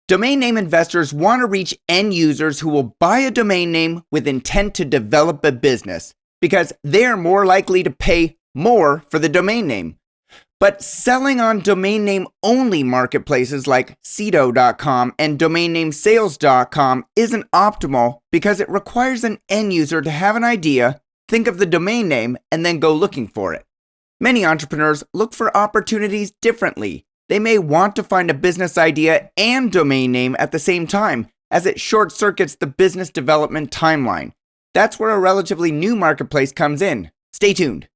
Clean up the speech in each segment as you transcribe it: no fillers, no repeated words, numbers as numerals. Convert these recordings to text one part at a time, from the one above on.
Domain name investors want to reach end users who will buy a domain name with intent to develop a business because they're more likely to pay more for the domain name. But selling on domain name only marketplaces like Cedo.com and domainnamesales.com isn't optimal because it requires an end user to have an idea, think of the domain name, and then go looking for it. Many entrepreneurs look for opportunities differently. They may want to find a business idea and domain name at the same time, as it short circuits the business development timeline. That's where a relatively new marketplace comes in. Stay tuned.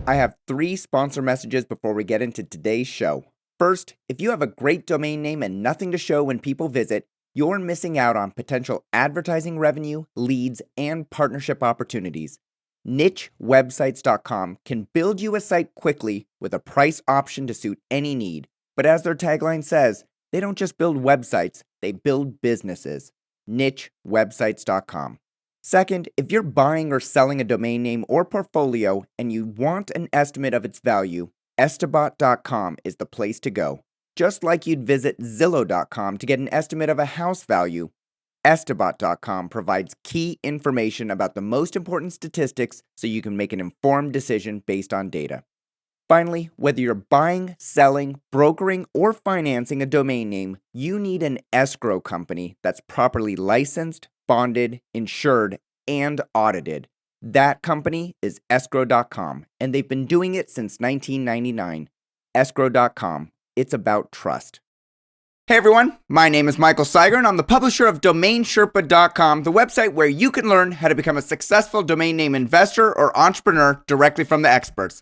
I have 3 sponsor messages before we get into today's show. First, if you have a great domain name and nothing to show when people visit, you're missing out on potential advertising revenue, leads, and partnership opportunities. NicheWebsites.com can build you a site quickly with a price option to suit any need. But as their tagline says, they don't just build websites, they build businesses. NicheWebsites.com. Second, if you're buying or selling a domain name or portfolio and you want an estimate of its value, Estabot.com is the place to go. Just like you'd visit Zillow.com to get an estimate of a house value, Estabot.com provides key information about the most important statistics so you can make an informed decision based on data. Finally, whether you're buying, selling, brokering, or financing a domain name, you need an escrow company that's properly licensed, bonded, insured, and audited. That company is Escrow.com, and they've been doing it since 1999. Escrow.com. It's about trust. Hey everyone, my name is Michael Seiger, and I'm the publisher of DomainSherpa.com, the website where you can learn how to become a successful domain name investor or entrepreneur directly from the experts.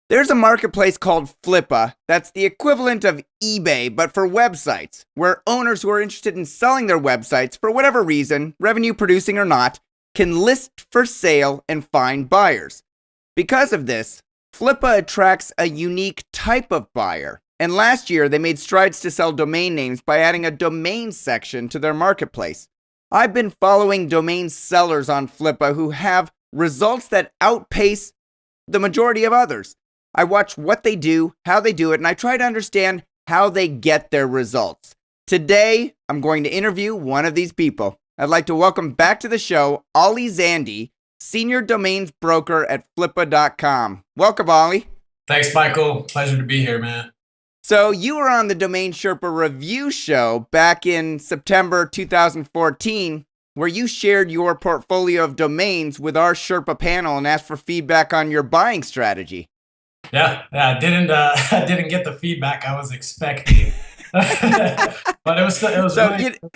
There's a marketplace called Flippa that's the equivalent of eBay, but for websites, where owners who are interested in selling their websites for whatever reason, revenue producing or not, can list for sale and find buyers. Because of this, Flippa attracts a unique type of buyer. And last year, they made strides to sell domain names by adding a domain section to their marketplace. I've been following domain sellers on Flippa who have results that outpace the majority of others. I watch what they do, how they do it, and I try to understand how they get their results. Today, I'm going to interview one of these people. I'd like to welcome back to the show, Ollie Zandi, Senior Domains Broker at Flippa.com. Welcome, Ollie. Thanks, Michael. Pleasure to be here, man. So you were on the Domain Sherpa review show back in September 2014, where you shared your portfolio of domains with our Sherpa panel and asked for feedback on your buying strategy. Yeah, I didn't get the feedback I was expecting, but it was So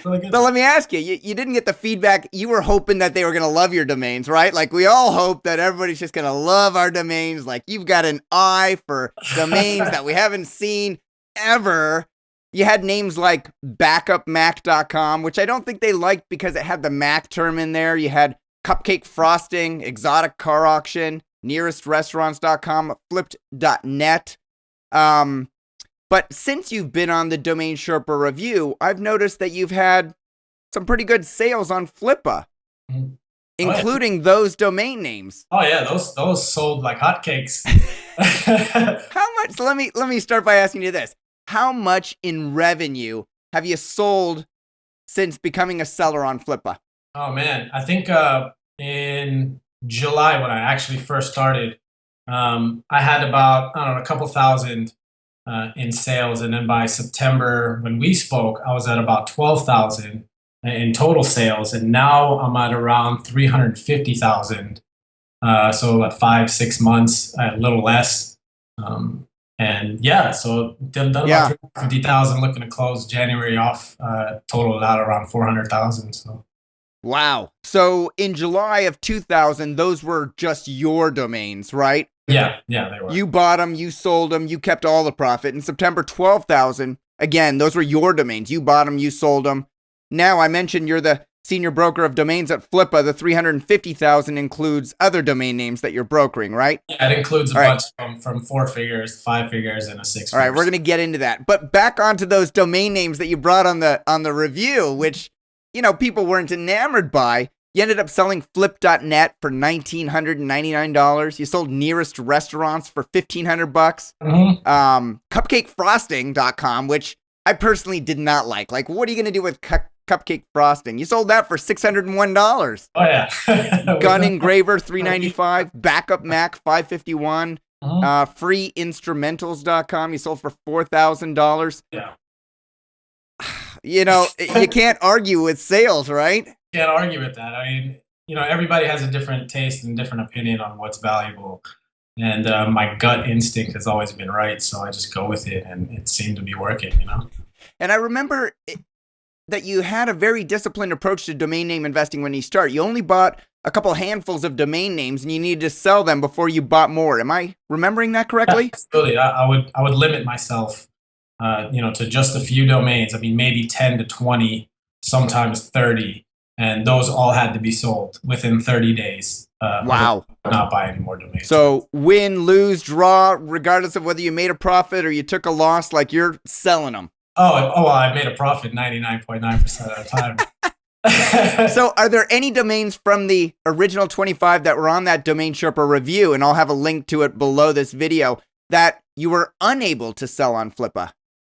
really good. So let me ask you, you didn't get the feedback. You were hoping that they were going to love your domains, right? Like we all hope that everybody's just going to love our domains. Like you've got an eye for domains that we haven't seen ever. You had names like backupmac.com, which I don't think they liked because it had the Mac term in there. You had cupcake frosting, exotic car auction, nearestrestaurants.com, flipped.net. But since you've been on the Domain Sherpa review, I've noticed that you've had some pretty good sales on Flippa, including those domain names. Oh yeah, those sold like hotcakes. How much? Let me start by asking you this. How much in revenue have you sold since becoming a seller on Flippa? Oh man, I think in July when I actually first started, I had about a couple thousand in sales, and then by September when we spoke, I was at about 12,000 in total sales, and now I'm at around 350,000. So about 5-6 months, a little less, and yeah, so done about 350,000. Looking to close January off, totaled out around 400,000. So. Wow. So in July of 2000, those were just your domains, right? Yeah, they were. You bought them, you sold them, you kept all the profit. In September, 12,000. Again, those were your domains. You bought them, you sold them. Now, I mentioned you're the senior broker of domains at Flippa. The 350,000 includes other domain names that you're brokering, right? Yeah, it includes a bunch from 4 figures, 5 figures, and a 6 figures. All right, we're going to get into that. But back onto those domain names that you brought on the review, which, people weren't enamored by. You ended up selling flip.net for $1,999. You sold nearest restaurants for $1,500. Cupcakefrosting.com, which I personally did not like. Like, what are you going to do with cupcake frosting? You sold that for $601. Oh yeah. Gun engraver $395. Backup Mac $551. Freeinstrumentals.com. You sold for $4,000. Yeah. You know, you can't argue with sales, right? Can't argue with that. I mean, everybody has a different taste and different opinion on what's valuable. And my gut instinct has always been right, so I just go with it, and it seemed to be working, And I remember that you had a very disciplined approach to domain name investing when you start. You only bought a couple handfuls of domain names, and you needed to sell them before you bought more. Am I remembering that correctly? Absolutely. I would limit myself, to just a few domains. I mean, maybe 10 to 20, sometimes 30. And those all had to be sold within 30 days. Wow. Not buy any more domains. So win, lose, draw, regardless of whether you made a profit or you took a loss, like you're selling them. Oh, well, I made a profit 99.9% of the time. So are there any domains from the original 25 that were on that Domain Sherpa review, and I'll have a link to it below this video, that you were unable to sell on Flippa?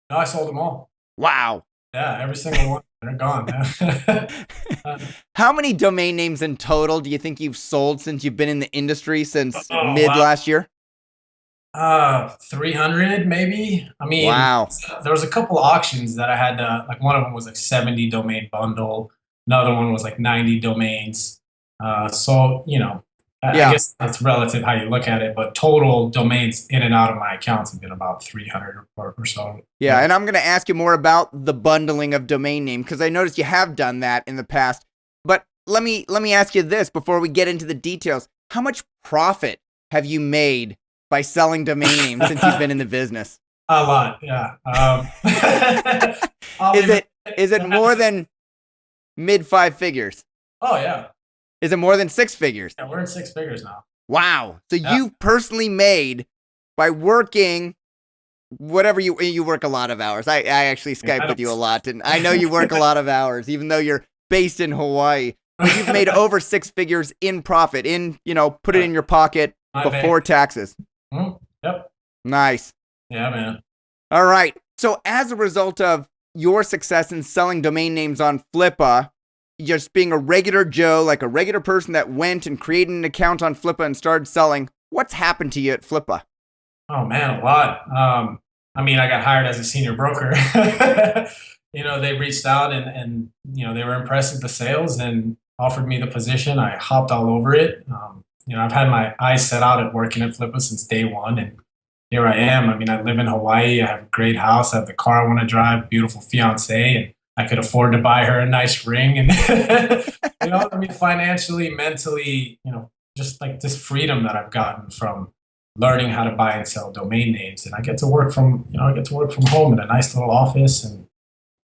No, I sold them all. Wow. Yeah, every single one. They're gone, man. How many domain names in total do you think you've sold since you've been in the industry since last year? 300 maybe. I mean, wow. There was a couple auctions that I had to, like one of them was like 70 domain bundle. Another one was like 90 domains. So, I guess it's relative how you look at it, but total domains in and out of my accounts have been about 300 or so. Yeah, and I'm going to ask you more about the bundling of domain name, because I noticed you have done that in the past. But let me ask you this before we get into the details. How much profit have you made by selling domain names since you've been in the business? A lot, yeah. Is it more than mid 5 figures? Oh, yeah. Is it more than 6 figures? Yeah, we're in 6 figures now. Wow. So you personally made, by working whatever you work a lot of hours. I actually Skype with you a lot, and I know you work a lot of hours, even though you're based in Hawaii. But you've made over 6 figures in profit, put it in your pocket before taxes. Yep. Nice. Yeah, man. All right. So as a result of your success in selling domain names on Flippa, just being a regular Joe, like a regular person that went and created an account on Flippa and started selling, what's happened to you at Flippa? Oh, man, a lot. I mean, I got hired as a senior broker. They reached out and they were impressed with the sales and offered me the position. I hopped all over it. I've had my eyes set out at working at Flippa since day one, and here I am. I mean, I live in Hawaii. I have a great house. I have the car I want to drive, beautiful fiance, and I could afford to buy her a nice ring. And, financially, mentally, just like this freedom that I've gotten from learning how to buy and sell domain names. And I get to work from home in a nice little office, and,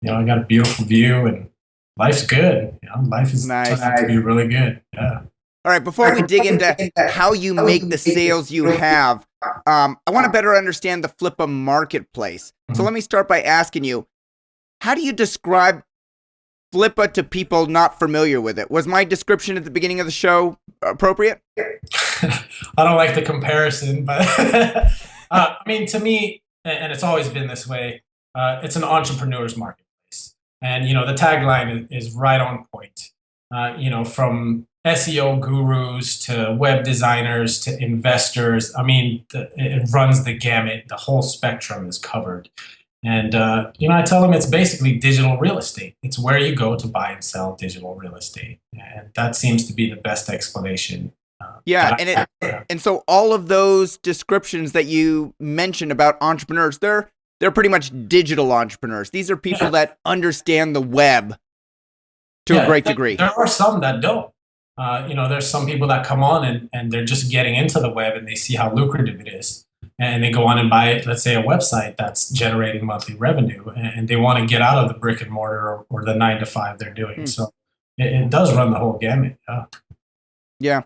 I got a beautiful view, and life's good. Life is nice. Turned out to be really good. Yeah. All right, before we dig into how you make the sales you have, I want to better understand the Flippa marketplace. So let me start by asking you, how do you describe Flippa to people not familiar with it? Was my description at the beginning of the show appropriate? I don't like the comparison, but I mean, to me, and it's always been this way, it's an entrepreneur's marketplace. And, the tagline is right on point. From SEO gurus to web designers to investors. I mean, it runs the gamut. The whole spectrum is covered. And, I tell them it's basically digital real estate. It's where you go to buy and sell digital real estate. And that seems to be the best explanation. And so all of those descriptions that you mentioned about entrepreneurs, they're pretty much digital entrepreneurs. These are people that understand the web to a great degree. There are some that don't. There's some people that come on and they're just getting into the web, and they see how lucrative it is. And they go on and buy, let's say, a website that's generating monthly revenue, and they want to get out of the brick and mortar or the 9 to 5 they're doing. So it does run the whole gamut. Yeah.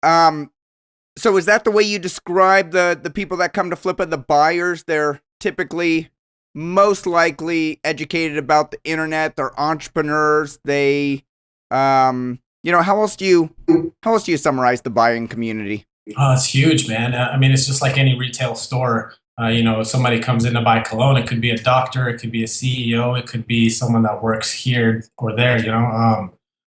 So is that the way you describe the people that come to Flippa, the buyers? They're typically most likely educated about the internet. They're entrepreneurs. They How else do you summarize the buying community? Oh, it's huge, man. I mean, it's just like any retail store. If somebody comes in to buy cologne, it could be a doctor, it could be a CEO, it could be someone that works here or there.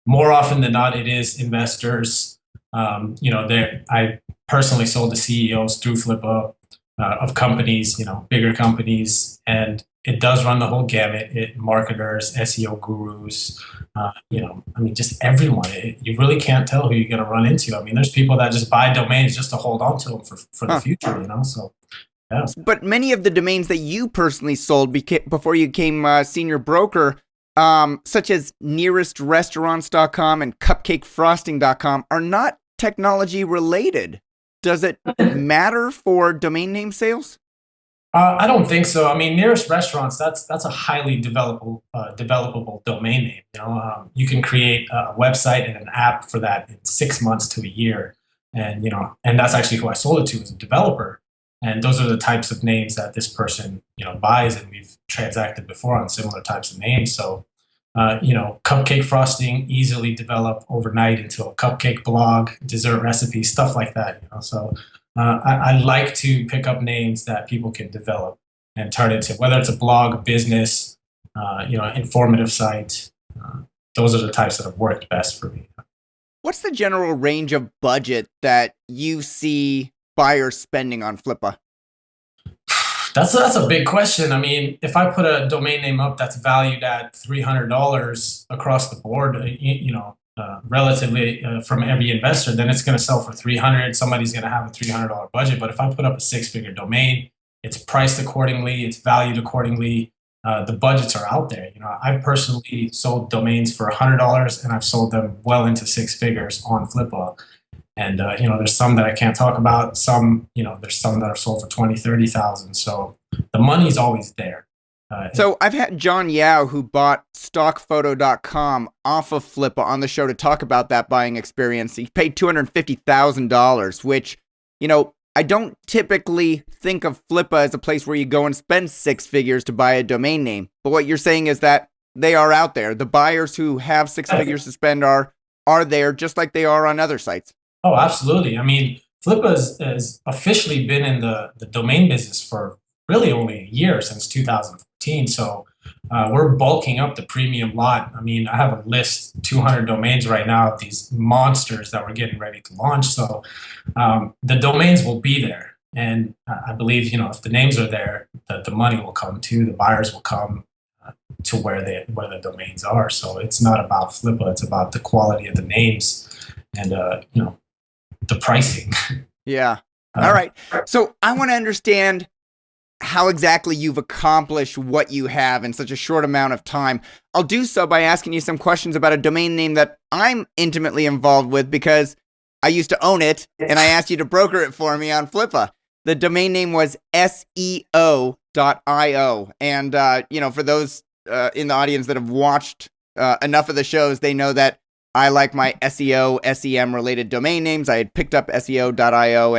More often than not, it is investors. I personally sold to CEOs through Flippa of companies, bigger companies, and it does run the whole gamut. It marketers, SEO gurus, I mean, just everyone. You really can't tell who you're going to run into. I mean, there's people that just buy domains just to hold on to them for the Huh. future, So, yeah. But many of the domains that you personally sold before you became senior broker, such as nearestrestaurants.com and cupcakefrosting.com, are not technology related. Does it matter for domain name sales? I don't think so. I mean, nearest restaurants, that's a highly developable domain name. You can create a website and an app for that in 6 months to a year, and that's actually who I sold it to as a developer. And those are the types of names that this person buys, and we've transacted before on similar types of names. So, cupcake frosting easily develop overnight into a cupcake blog, dessert recipes, stuff like that. So I like to pick up names that people can develop and turn into, whether it's a blog, a business, informative site. Those are the types that have worked best for me. What's the general range of budget that you see buyers spending on Flippa? That's a big question. I mean, if I put a domain name up that's valued at $300 across the board, relatively from every investor, then it's going to sell for 300. Somebody's going to have a $300 budget. But if I put up a six-figure domain, it's priced accordingly, it's valued accordingly. The budgets are out there. I personally sold domains for $100, and I've sold them well into six figures on Flippa. And there's some that I can't talk about. There's some that are sold for 20, 30,000. So the money's always there. So I've had John Yao, who bought stockphoto.com off of Flippa, on the show to talk about that buying experience. He paid $250,000, which, I don't typically think of Flippa as a place where you go and spend six figures to buy a domain name. But what you're saying is that they are out there. The buyers who have six figures to spend are there, just like they are on other sites. Oh, absolutely. I mean, Flippa has officially been in the domain business for really only a year, since 2014. So we're bulking up the premium lot. I mean, I have a list, 200 domains right now of these monsters that we're getting ready to launch. So the domains will be there. And I believe, if the names are there, the money will come too. The buyers will come to where the domains are. So it's not about Flippa. It's about the quality of the names and, the pricing. Yeah. All right. So I want to understand how exactly you've accomplished what you have in such a short amount of time. I'll do so by asking you some questions about a domain name that I'm intimately involved with, because I used to own it and I asked you to broker it for me on Flippa. The domain name was SEO.io. And, for those in the audience that have watched enough of the shows, they know that I like my SEO, SEM related domain names. I had picked up SEO.io,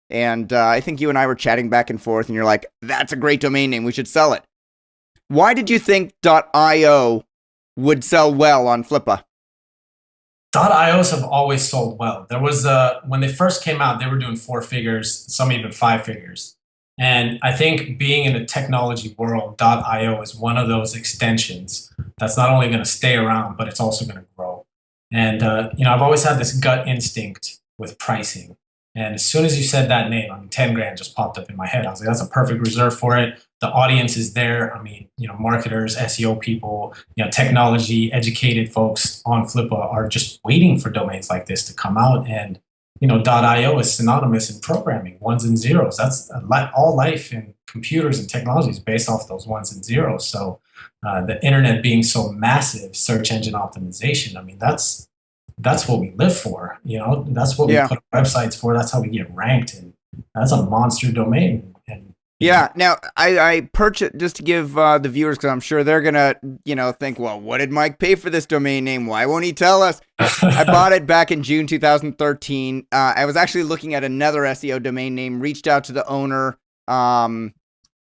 and I think you and I were chatting back and forth, and you're like, that's a great domain name. We should sell it. Why did you think .io would sell well on Flippa? .ios have always sold well. There was when they first came out, they were doing four figures, some even five figures. And I think being in the technology world, .io is one of those extensions that's not only going to stay around, but it's also going to grow. And, I've always had this gut instinct with pricing. And as soon as you said that name, 10 grand just popped up in my head. I was like, that's a perfect reserve for it. The audience is there. I mean, marketers, SEO people, technology educated folks on Flippa are just waiting for domains like this to come out. And, .io is synonymous in programming, ones and zeros. That's all life in computers and technology is based off those ones and zeros. So the internet being so massive, search engine optimization, I mean, that's what we live for. That's what we put our websites for. That's how we get ranked. And that's a monster domain. And Now, I purchased, just to give the viewers, because I'm sure they're going to, think, well, what did Mike pay for this domain name? Why won't he tell us? I bought it back in June 2013. I was actually looking at another SEO domain name, reached out to the owner,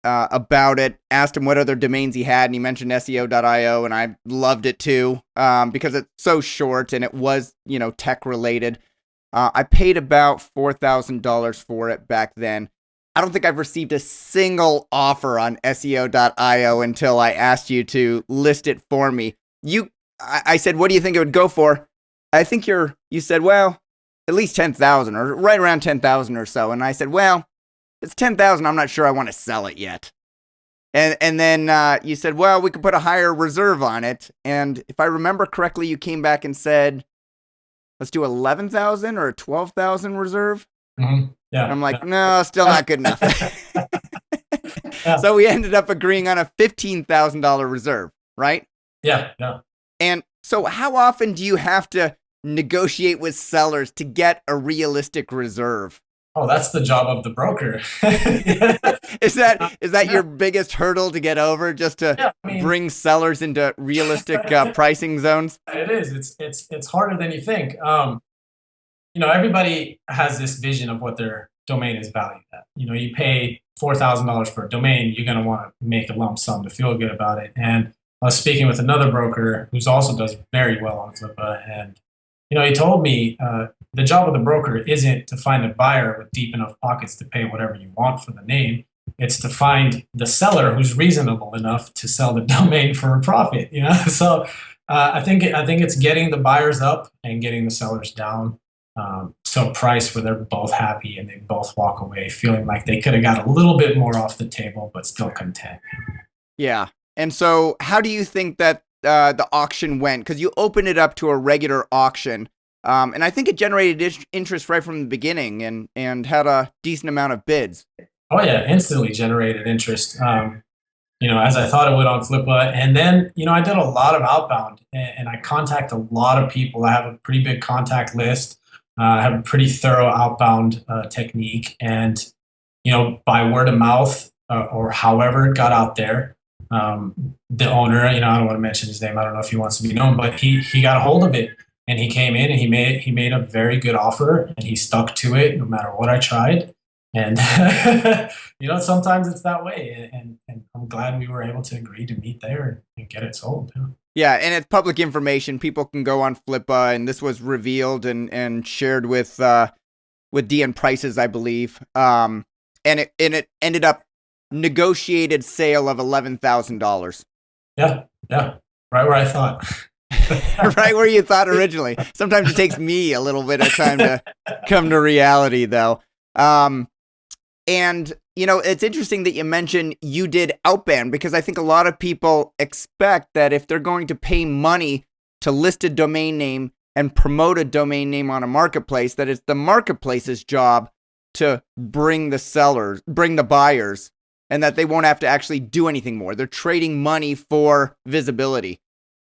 about it, asked him what other domains he had, and he mentioned SEO.io, and I loved it too, because it's so short and it was, tech related. I paid about $4,000 for it back then. I don't think I've received a single offer on SEO.io until I asked you to list it for me. I said, what do you think it would go for? I think you said, well, at least 10,000 or right around 10,000 or so. And I said, well, it's 10,000. I'm not sure I want to sell it yet. And then you said, well, we could put a higher reserve on it. And if I remember correctly, you came back and said, let's do 11,000 or a 12,000 reserve. Mm-hmm. Yeah. I'm like, no, still not good enough. Yeah. So we ended up agreeing on a $15,000 reserve, right? Yeah. Yeah. And so how often do you have to negotiate with sellers to get a realistic reserve? Oh, that's the job of the broker. Is that your biggest hurdle to get over, just to bring sellers into realistic pricing zones? It is. It's harder than you think. Everybody has this vision of what their domain is valued at. You pay $4,000 for a domain, you're going to want to make a lump sum to feel good about it. And I was speaking with another broker who also does very well on Flippa, and he told me the job of the broker isn't to find a buyer with deep enough pockets to pay whatever you want for the name. It's to find the seller who's reasonable enough to sell the domain for a profit. So I think it's getting the buyers up and getting the sellers down to a price where they're both happy and they both walk away feeling like they could have got a little bit more off the table, but still content. Yeah. And so how do you think that the auction went? Because you opened it up to a regular auction. And I think it generated interest right from the beginning and had a decent amount of bids. Oh, yeah. Instantly generated interest, as I thought it would on Flippa. And then, I did a lot of outbound and I contact a lot of people. I have a pretty big contact list. I have a pretty thorough outbound technique. And, by word of mouth or however it got out there, the owner, I don't want to mention his name. I don't know if he wants to be known, but he got a hold of it. And he came in and he made a very good offer and he stuck to it no matter what I tried. And, sometimes it's that way. And I'm glad we were able to agree to meet there and get it sold. Yeah. And it's public information. People can go on Flippa, and this was revealed and shared with DN Prices, I believe. And it ended up negotiated sale of $11,000. Yeah. Yeah. Right where I thought. Right where you thought originally. Sometimes it takes me a little bit of time to come to reality, though. And, it's interesting that you mentioned you did outbound, because I think a lot of people expect that if they're going to pay money to list a domain name and promote a domain name on a marketplace, that it's the marketplace's job to bring the buyers, and that they won't have to actually do anything more. They're trading money for visibility.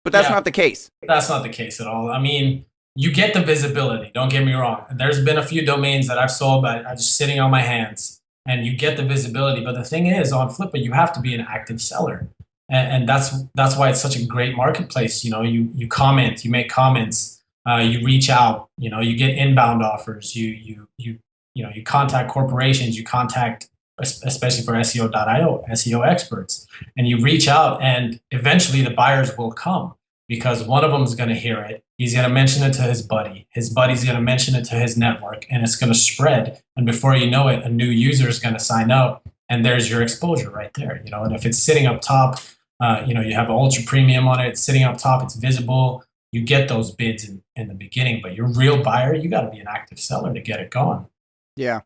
But that's not the case. That's not the case at all. I mean, you get the visibility. Don't get me wrong. There's been a few domains that I've sold that are just sitting on my hands, and you get the visibility. But the thing is, on Flippa, you have to be an active seller, and that's why it's such a great marketplace. You comment, you make comments, you reach out. You get inbound offers. You contact corporations. You contact, especially for SEO.io, SEO experts, and you reach out, and eventually the buyers will come, because one of them is going to hear it. He's going to mention it to his buddy. His buddy's going to mention it to his network, and it's going to spread. And before you know it, a new user is going to sign up, and there's your exposure right there. And if it's sitting up top, you have an ultra premium on it. It's sitting up top. It's visible. You get those bids in the beginning, but your real buyer, you got to be an active seller to get it going. Yeah.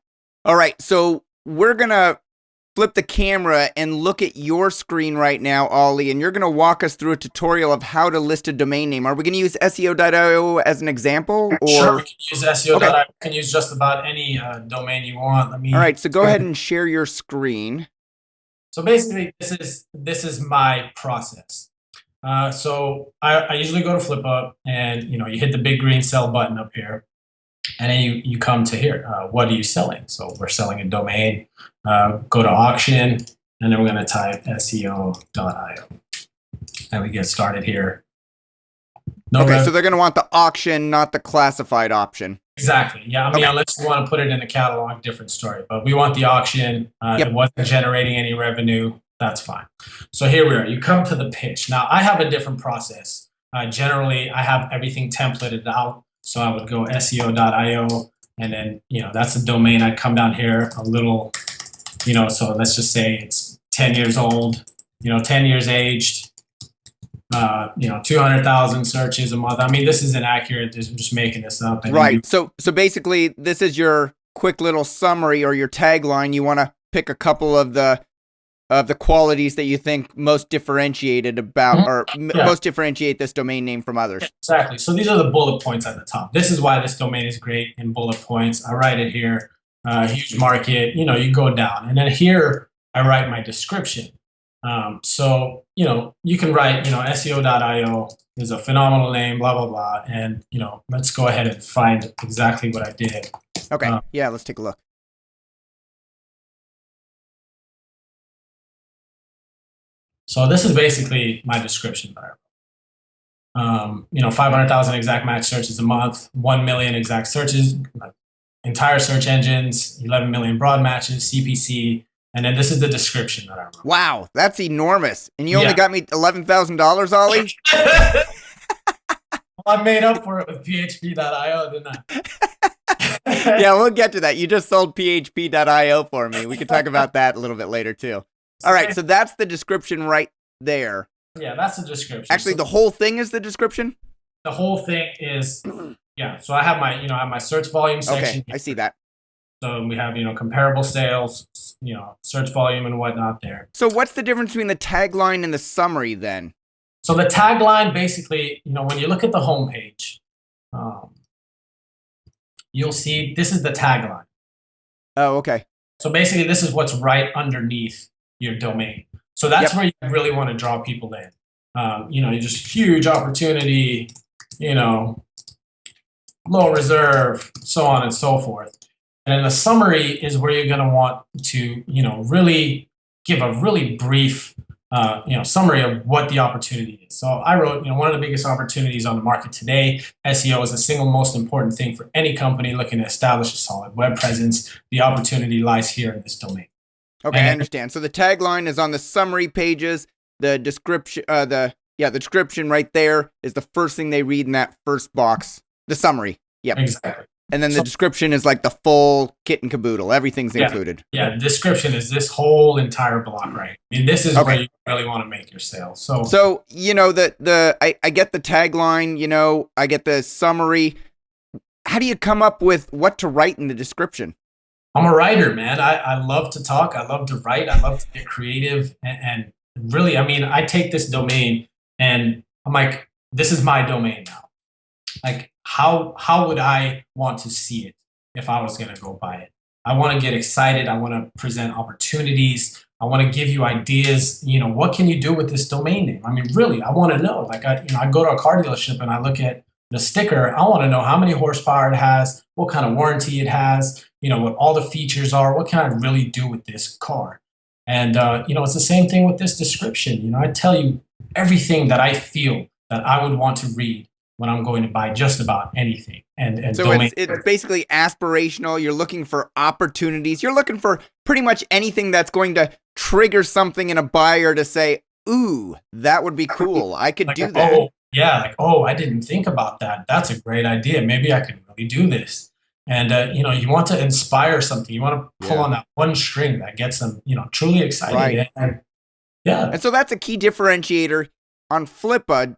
All right. So we're going to flip the camera and look at your screen right now, Ollie, and you're going to walk us through a tutorial of how to list a domain name. Are we going to use SEO.io as an example? Or? Sure, we can use SEO.io. Okay. You can use just about any domain you want. All right, so go ahead and share your screen. So basically, this is my process. So I usually go to Flippa, and you hit the big green sell button up here. And then you come to here. What are you selling? So we're selling a domain. Go to auction, and then we're going to type SEO.io. And we get started here. So they're going to want the auction, not the classified option. Exactly. Yeah. I mean, Okay. unless you want to put it in a catalog, different story. But we want the auction. It Yep. wasn't generating any revenue. That's fine. So here we are. You come to the pitch. Now, I have a different process. Generally, I have everything templated out. So I would go SEO.io, and then that's a domain. I'd come down here a little, So let's just say it's 10 years old. 10 years aged. 200,000 searches a month. I mean, this is inaccurate. I'm just making this up. And Right. So basically, this is your quick little summary or your tagline. You want to pick a couple of the qualities that you think most differentiated about, or most differentiate this domain name from others. Exactly. So these are the bullet points at the top. This is why this domain is great in bullet points. I write it here. Huge market. You go down, and then here I write my description. So you can write SEO.io is a phenomenal name, blah blah blah, and let's go ahead and find exactly what I did. Okay. Yeah, let's take a look. So this is basically my description that I wrote. 500,000 exact match searches a month, 1 million exact searches, entire search engines, 11 million broad matches, CPC. And then this is the description that I wrote. Wow, that's enormous. And you only got me $11,000, Ollie? Well, I made up for it with php.io, didn't I? Yeah, we'll get to that. You just sold php.io for me. We can talk about that a little bit later, too. All right, so that's the description right there. Yeah, that's the description. Actually, the whole thing is the description? The whole thing is, so I have my search volume section. Okay, I see that. So we have, comparable sales, search volume and whatnot there. So what's the difference between the tagline and the summary then? So the tagline, basically, when you look at the homepage, you'll see this is the tagline. Oh, okay. So basically, this is what's right underneath your domain. So that's where you really want to draw people in. You just huge opportunity, low reserve, so on and so forth. And then the summary is where you're going to want to, really give a really brief, summary of what the opportunity is. So I wrote, one of the biggest opportunities on the market today, SEO is the single most important thing for any company looking to establish a solid web presence. The opportunity lies here in this domain. Okay, I understand. So the tagline is on the summary pages. The description, the description right there is the first thing they read in that first box. The summary. Yep. Exactly. And then the description is like the full kit and caboodle. Everything's included. Yeah, the description is this whole entire block, right? I mean, this is where you really want to make your sale. So I get the tagline, I get the summary. How do you come up with what to write in the description? I'm a writer, man. I love to talk. I love to write. I love to get creative. And really, I mean, I take this domain and I'm like, this is my domain now. Like, how would I want to see it if I was going to go buy it? I want to get excited. I want to present opportunities. I want to give you ideas. What can you do with this domain name? I mean, really, I want to know. Like, I go to a car dealership and I look at the sticker. I want to know how many horsepower it has, what kind of warranty it has, what all the features are, what can I really do with this car? And, it's the same thing with this description. I tell you everything that I feel that I would want to read when I'm going to buy just about anything. And so it's basically aspirational. You're looking for opportunities. You're looking for pretty much anything that's going to trigger something in a buyer to say, ooh, that would be cool. I could do that. Oh, yeah. I didn't think about that. That's a great idea. Maybe I could really do this. And, you want to inspire something. You want to pull on that one string that gets them, truly excited. Right. And so that's a key differentiator on Flippa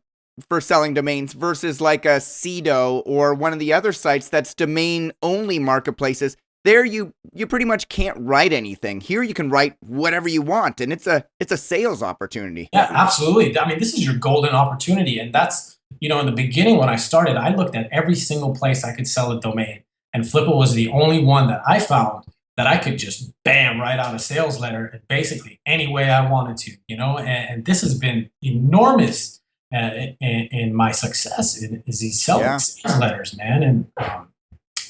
for selling domains versus like a Cedo or one of the other sites that's domain only marketplaces. There you pretty much can't write anything. Here you can write whatever you want, and it's a sales opportunity. Yeah, absolutely. I mean, this is your golden opportunity. And that's, in the beginning when I started, I looked at every single place I could sell a domain. And Flippa was the only one that I found that I could just write out a sales letter basically any way I wanted to, and this has been enormous in my success is these sales letters, man. And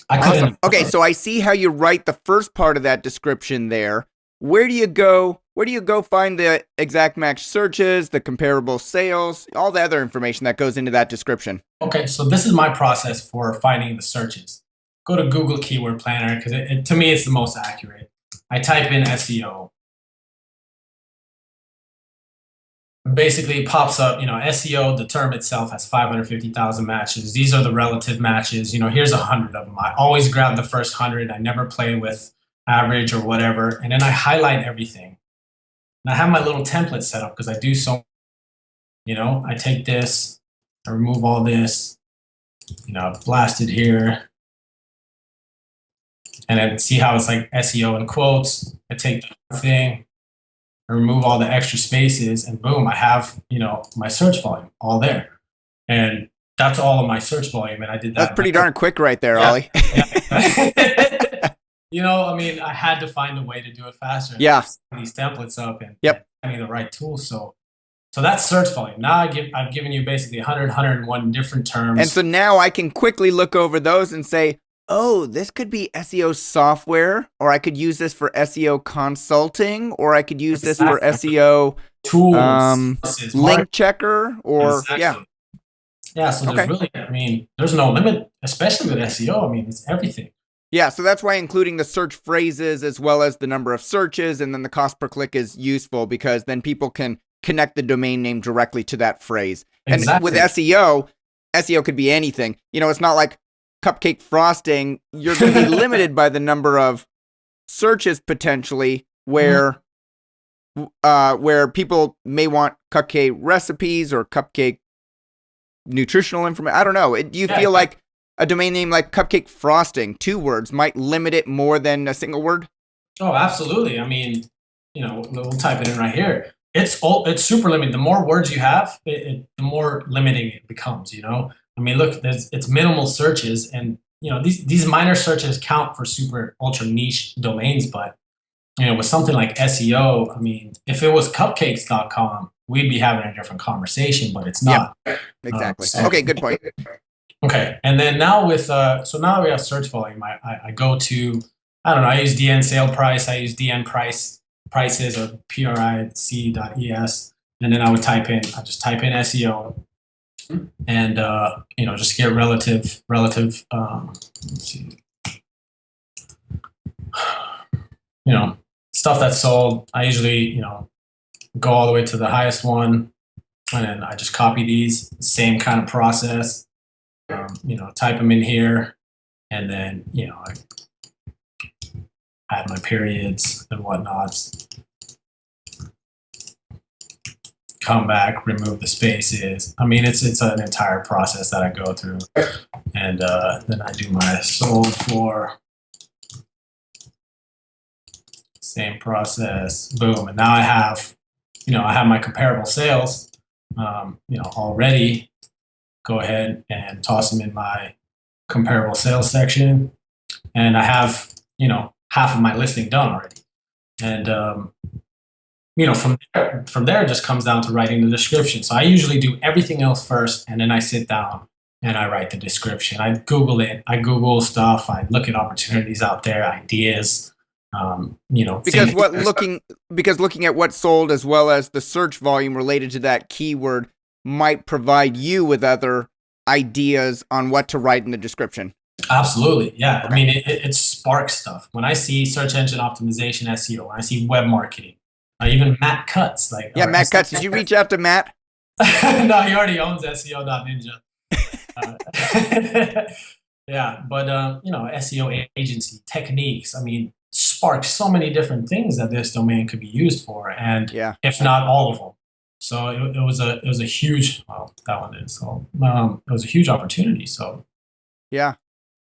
I couldn't. Awesome. Okay, so I see how you write the first part of that description there. Where do you go find the exact match searches, the comparable sales, all the other information that goes into that description? Okay, so this is my process for finding the searches. go to Google Keyword Planner because to me it's the most accurate. I type in SEO. Basically, it pops up, SEO, the term itself has 550,000 matches. These are the relative matches. Here's 100 of them. I always grab the first 100. I never play with average or whatever. And then I highlight everything. And I have my little template set up because I do so, I take this, I remove all this, blast it here. And then see how it's like SEO in quotes. I take the thing, I remove all the extra spaces, and boom, I have, my search volume all there. And that's all of my search volume. And I did that. That's pretty darn quick right there, yeah. Ollie. Yeah. I had to find a way to do it faster. Yeah. These templates up and yep. having the right tools. So that's search volume. Now I've given you basically 100, 101 different terms. And so now I can quickly look over those and say, oh, this could be SEO software, or I could use this for SEO consulting, or I could use this for SEO tools, link checker, or exactly. Yeah, so there's really, there's no limit, especially with SEO. It's everything. Yeah, so that's why including the search phrases as well as the number of searches and then the cost per click is useful, because then people can connect the domain name directly to that phrase. Exactly. And with SEO could be anything. It's not like cupcake frosting. You're going to be limited by the number of searches potentially where people may want cupcake recipes or cupcake nutritional information. I don't know. Do you feel like a domain name like cupcake frosting, 2 words, might limit it more than a single word? Oh, absolutely. We'll type it in right here. It's super limited. The more words you have, the more limiting it becomes, look, it's minimal searches, and these minor searches count for super ultra niche domains, but with something like SEO, if it was cupcakes.com, we'd be having a different conversation, but it's not. Yep. Exactly. Okay, good point. Okay, and then now so now we have search volume. I go to, I use DN sale price, I use DN prices or pric.es, and then I just type in SEO. And just get relative let's see, stuff that's sold. I usually go all the way to the highest one, and then I just copy these, same kind of process. Type them in here, and then I add my periods and whatnots. Come back, remove the spaces. It's an entire process that I go through, and then I do my sold for. Same process, boom, and now I have, my comparable sales, already. Go ahead and toss them in my comparable sales section, and I have, half of my listing done already, and from there it just comes down to writing the description. So I usually do everything else first, and then I sit down and I write the description. I Google it. I Google stuff. I look at opportunities out there, ideas. Because looking at what's sold as well as the search volume related to that keyword might provide you with other ideas on what to write in the description. Absolutely, yeah. It sparks stuff. When I see search engine optimization, SEO, when I see web marketing. Even Matt Cutts. Matt Cutts. Did you reach out to Matt? No, he already owns SEO.ninja. Yeah, but SEO agency techniques. Sparks so many different things that this domain could be used for, and if not all of them. So it was a huge. Well, that one is. So it was a huge opportunity. So yeah,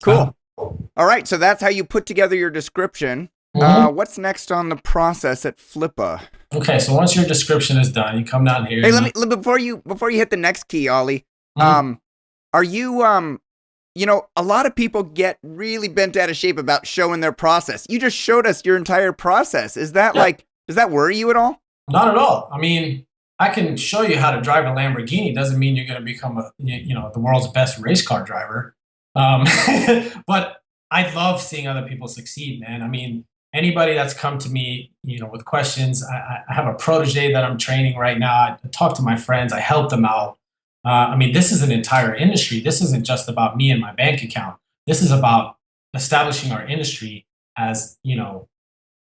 cool. All right, so that's how you put together your description. What's next on the process at Flippa? Okay, so once your description is done, you come down here. Hey, before you hit the next key, Ollie, are you a lot of people get really bent out of shape about showing their process. You just showed us your entire process. Is that does that worry you at all? Not at all. I can show you how to drive a Lamborghini. Doesn't mean you're going to become the world's best race car driver. But I love seeing other people succeed, man. Anybody that's come to me, with questions, I have a protege that I'm training right now. I talk to my friends. I help them out. This is an entire industry. This isn't just about me and my bank account. This is about establishing our industry as,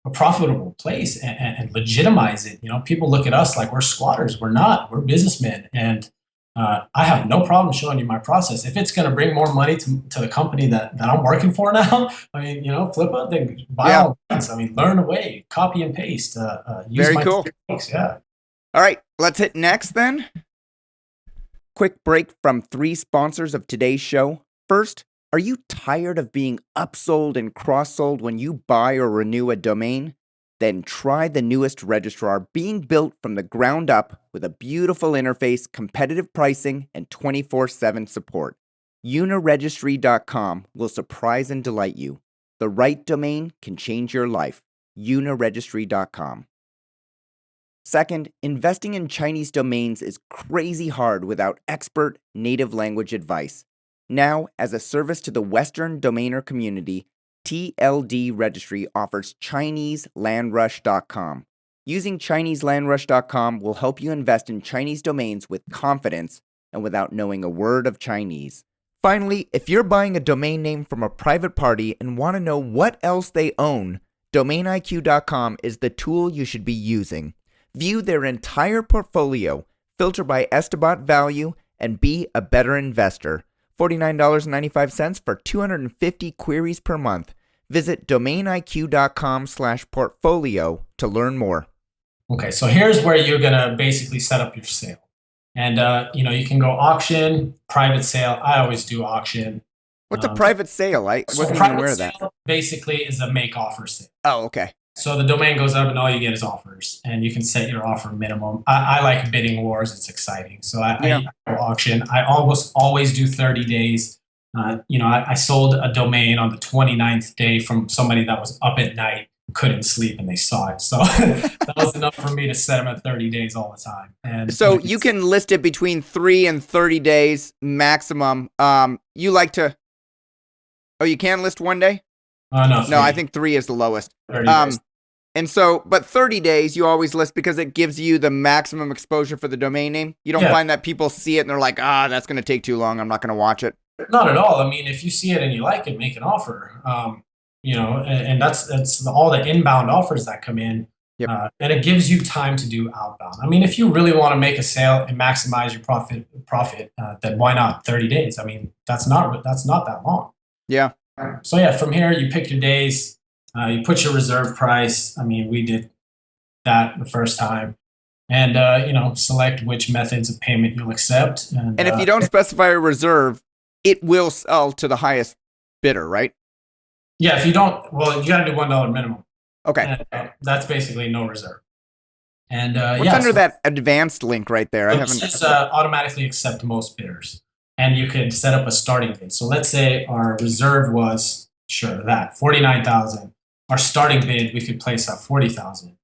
a profitable place and legitimize it. People look at us like we're squatters. We're not. We're businessmen, and I have no problem showing you my process. If it's going to bring more money to the company that I'm working for now, I mean, Flippa, then by Yeah. all means. I mean, learn away, copy and paste, use Very my cool. techniques. Yeah. All right, let's hit next then. Quick break from 3 sponsors of today's show. First, are you tired of being upsold and cross-sold when you buy or renew a domain? Then try the newest registrar being built from the ground up with a beautiful interface, competitive pricing, and 24/7 support. Uniregistry.com will surprise and delight you. The right domain can change your life. Uniregistry.com. Second, investing in Chinese domains is crazy hard without expert native language advice. Now, as a service to the Western domainer community, TLD Registry offers ChineseLandRush.com. Using ChineseLandRush.com will help you invest in Chinese domains with confidence and without knowing a word of Chinese. Finally, if you're buying a domain name from a private party and want to know what else they own, DomainIQ.com is the tool you should be using. View their entire portfolio, filter by Estabat value, and be a better investor. $49.95 for 250 queries per month. Visit DomainIQ.com/portfolio to learn more. Okay, so here's where you're gonna basically set up your sale, and you can go auction, private sale. I always do auction. What's a private sale? I wasn't even aware of that. Sale basically is a make offer sale. Oh, okay. So the domain goes up and all you get is offers, and you can set your offer minimum. I like bidding wars. It's exciting. So I go auction. I almost always do 30 days. I sold a domain on the 29th day from somebody that was up at night, couldn't sleep, and they saw it. So that was enough for me to set them at 30 days all the time. And so you can list it between 3 and 30 days maximum. You like to... Oh, you can list 1 day? No, I think 3 is the lowest. 30 days. And so, but 30 days you always list because it gives you the maximum exposure for the domain name. You don't find that people see it and they're like, that's going to take too long. I'm not going to watch it. Not at all. I mean, if you see it and you like it, make an offer. And that's all the inbound offers that come in. Yep. And it gives you time to do outbound. I mean, if you really want to make a sale and maximize your profit, then why not 30 days? I mean, that's not that long. Yeah. So yeah, from here you pick your days, you put your reserve price. I mean, we did that the first time, and select which methods of payment you'll accept. And if you don't specify a reserve, it will sell to the highest bidder, right? Yeah, if you don't, well, you got to do $1 minimum. Okay, and, that's basically no reserve. And what's under that advanced link right there? I haven't. Just automatically accept most bidders. And you could set up a starting bid. So let's say our reserve was, that, 49,000. Our starting bid, we could place at 40,000.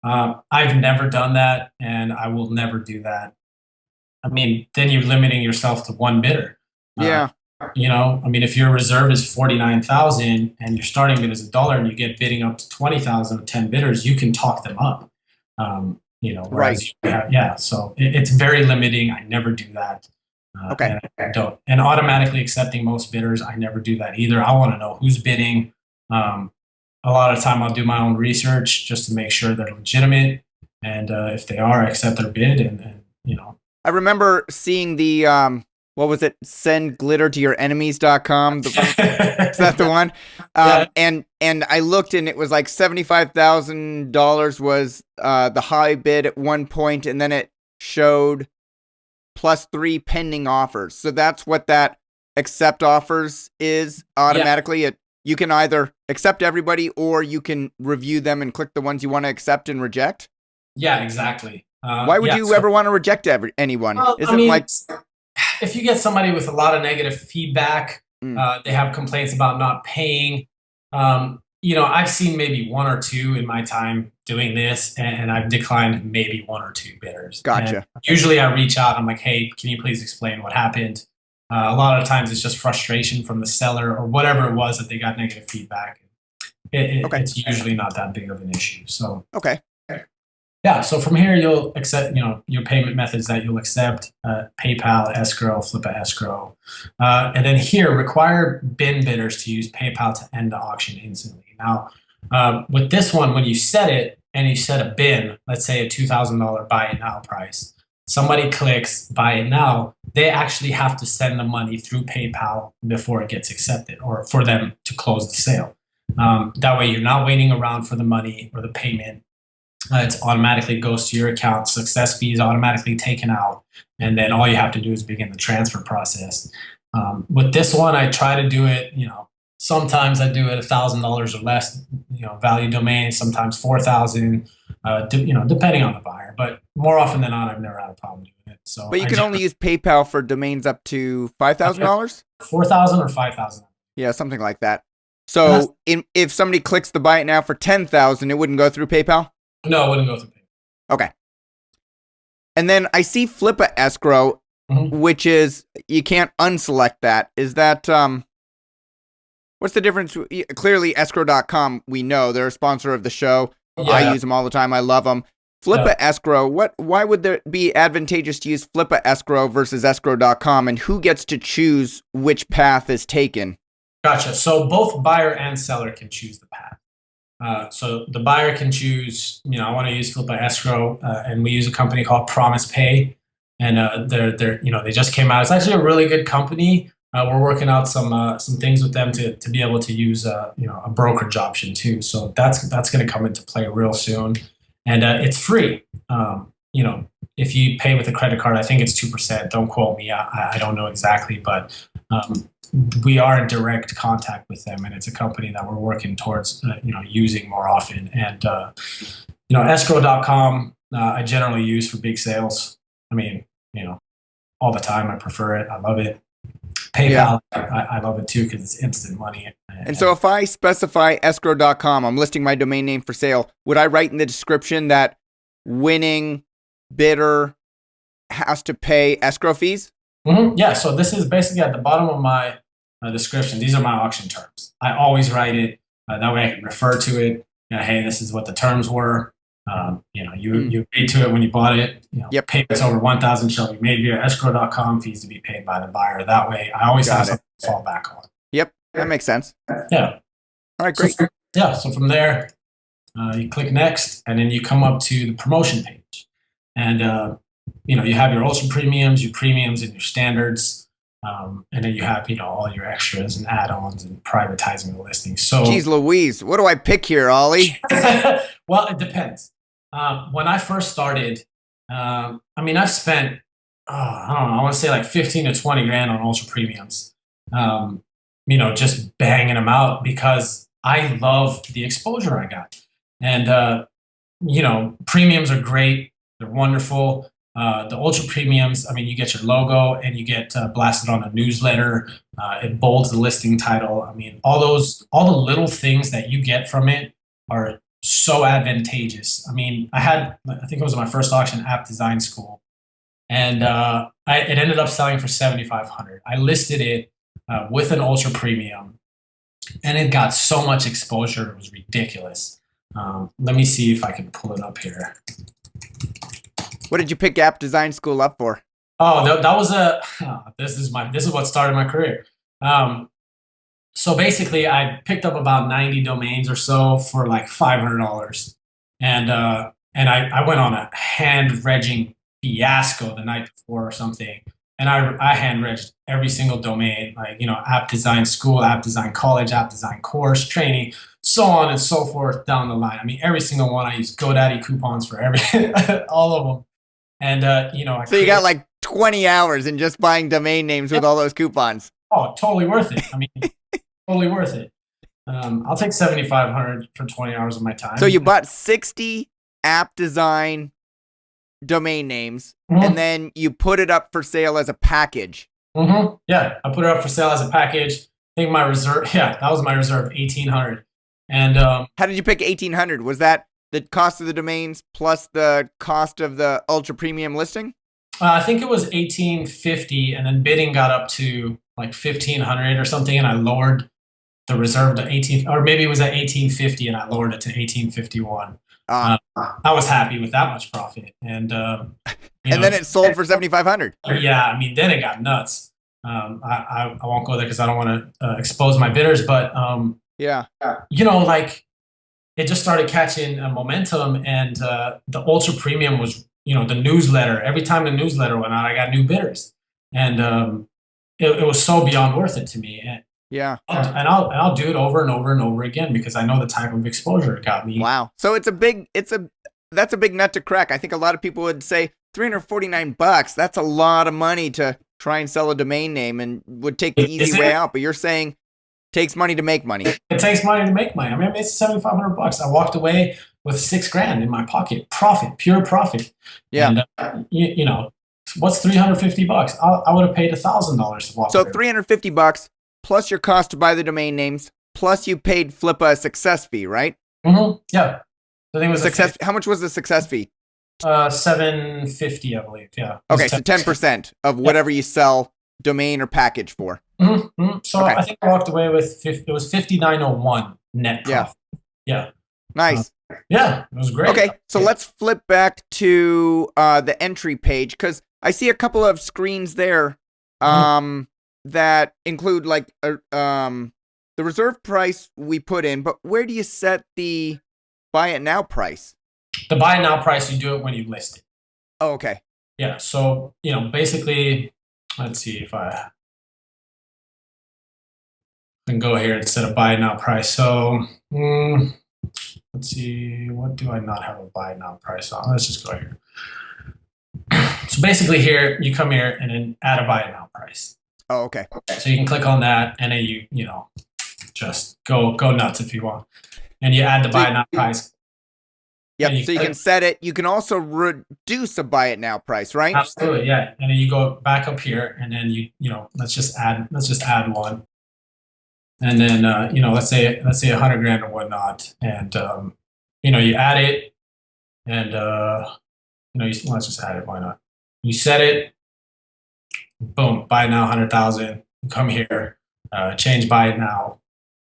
I've never done that, and I will never do that. I mean, then you're limiting yourself to one bidder. Yeah. I mean, if your reserve is 49,000 and your starting bid is $1 and you get bidding up to 20,000 with 10 bidders, you can talk them up. Right. So it's very limiting. I never do that. Okay. I don't. And automatically accepting most bidders, I never do that either. I want to know who's bidding. A lot of time I'll do my own research just to make sure they're legitimate. And if they are, I accept their bid. And. I remember seeing the, what was it? Send glitter to your enemies.com. Is that the one? Yeah. And I looked and it was like $75,000 was the high bid at one point, and then it showed +3 pending offers. So that's what that accept offers is automatically. Yeah. You can either accept everybody or you can review them and click the ones you want to accept and reject. Yeah, exactly. Why would you ever want to reject anyone? Well, if you get somebody with a lot of negative feedback, they have complaints about not paying. I've seen maybe 1 or 2 in my time doing this, and I've declined maybe 1 or 2 bidders. Gotcha. And usually I reach out. I'm like, hey, can you please explain what happened? A lot of times it's just frustration from the seller or whatever it was that they got negative feedback. It's usually not that big of an issue. So okay. Yeah, so from here you'll accept, your payment methods that you'll accept: PayPal, escrow, Flippa escrow, and then here require bin bidders to use PayPal to end the auction instantly. Now, with this one, when you set it and you set a bin, let's say a $2,000 buy it now price, somebody clicks buy it now, they actually have to send the money through PayPal before it gets accepted, or for them to close the sale. That way, you're not waiting around for the money or the payment. It automatically goes to your account. Success fee is automatically taken out, and then all you have to do is begin the transfer process. With this one, I try to do it. Sometimes I do it $1,000 or less. Value domain. Sometimes 4,000. Depending on the buyer, but more often than not, I've never had a problem doing it. So, But you can only use PayPal for domains up to $5,000. 4,000 or 5,000. Yeah, something like that. So, if somebody clicks the buy it now for 10,000, it wouldn't go through PayPal. No, it wouldn't go through PayPal. Okay. And then I see Flippa escrow, which is you can't unselect that. Is that what's the difference? Clearly, escrow.com, we know they're a sponsor of the show. Yeah. I use them all the time. I love them. Flippa escrow. Why would there be advantageous to use Flippa escrow versus escrow.com, and who gets to choose which path is taken? Gotcha. So both buyer and seller can choose the path. So the buyer can choose, I want to use Flippa escrow, and we use a company called Promise Pay, and they just came out. It's actually a really good company. We're working out some things with them to be able to use a brokerage option too. So that's going to come into play real soon, and it's free. If you pay with a credit card, I think it's 2%. Don't quote me. I don't know exactly, but we are in direct contact with them, and it's a company that we're working towards using more often. And escrow.com I generally use for big sales. I mean, all the time. I prefer it. I love it. PayPal, I love it too because it's instant money. And so if I specify escrow.com, I'm listing my domain name for sale, would I write in the description that winning bidder has to pay escrow fees? Yeah, so this is basically at the bottom of my description. These are my auction terms. I always write it. That way I can refer to it. Hey, this is what the terms were. You agreed to it when you bought it. Payments over 1,000 shall be made via escrow.com. Fees to be paid by the buyer. That way, I always have something to fall back on. Yep, that makes sense. Yeah. All right, great. So from there, you click next, and then you come up to the promotion page, and you have your ultra premiums, your premiums, and your standards. And then you have, all your extras and add-ons and privatizing the listing. So, geez Louise, what do I pick here, Ollie? Well, it depends. When I first started, I've spent, I don't know, I want to say like 15 to 20 grand on ultra premiums. Just banging them out because I love the exposure I got. And, premiums are great. They're wonderful. The ultra premiums, you get your logo and you get blasted on a newsletter. It bolds the listing title. All the little things that you get from it are so advantageous. I think it was my first auction, app design school, and it ended up selling for $7,500. I listed it with an ultra premium, and it got so much exposure. It was ridiculous. Let me see if I can pull it up here. What did you pick app design school up for? Oh, that was this is what started my career. So basically, I picked up about 90 domains or so for like $500, and I went on a hand regging fiasco the night before or something, and I hand regged every single domain, like app design school, app design college, app design course, training, so on and so forth down the line. Every single one. I used GoDaddy coupons for all of them. And, so you got like 20 hours in just buying domain names with all those coupons. Oh, totally worth it. Totally worth it. I'll take $7,500 for 20 hours of my time. So you bought 60 app design domain names, and then you put it up for sale as a package. Yeah, I put it up for sale as a package. I think my reserve, that was my reserve, $1,800. And how did you pick $1,800? Was that the cost of the domains plus the cost of the ultra premium listing? I think it was $1,850, and then bidding got up to like $1,500 or something, and I lowered the reserve to 18, or maybe it was at $1,850, and I lowered it to $1,851. I was happy with that much profit. And, and then it sold for 7,500. Yeah, I mean, then it got nuts. I won't go there because I don't want to expose my bidders, but yeah, like it just started catching momentum, and the ultra premium was, the newsletter. Every time the newsletter went out, I got new bidders, and it was so beyond worth it to me. And yeah, and I'll do it over and over and over again because I know the type of exposure it got me. Wow. So that's a big nut to crack. I think a lot of people would say $349. That's a lot of money to try and sell a domain name and would take the easy way out. But you're saying it takes money to make money. It takes money to make money. I mean, I made $7,500. I walked away with $6,000 in my pocket. Profit, pure profit. Yeah. And, what's $350? I would have paid $1,000 to walk. So $350 plus your cost to buy the domain names, plus you paid Flippa a success fee, right? Mm-hmm. Yeah. I think it was success. How much was the success fee? $750, I believe. Yeah. Okay, so 10% of whatever you sell domain or package for. Mm-hmm. Mm-hmm. So okay. I think I walked away with it was $5,901 net profit. Yeah. Nice. Yeah, it was great. Okay, so let's flip back to the entry page because I see a couple of screens there that include like the reserve price we put in, but where do you set the buy it now price? The buy it now price, you do it when you list it. Oh, okay. Yeah, so, basically, let's see if I can go here instead of buy it now price. So, let's see, what do I not have a buy it now price on? Let's just go here. So basically here, you come here and then add a buy it now price. Oh, okay. So you can click on that and then you just go nuts if you want. And you add the buy it now price. Yep, so you can set it. You can also reduce a buy it now price, right? Absolutely, yeah. And then you go back up here and then let's just add one. And then let's say $100,000 or whatnot. And you add it and let's just add it, why not? You set it, boom, buy it now 100,000. You come here, change buy it now,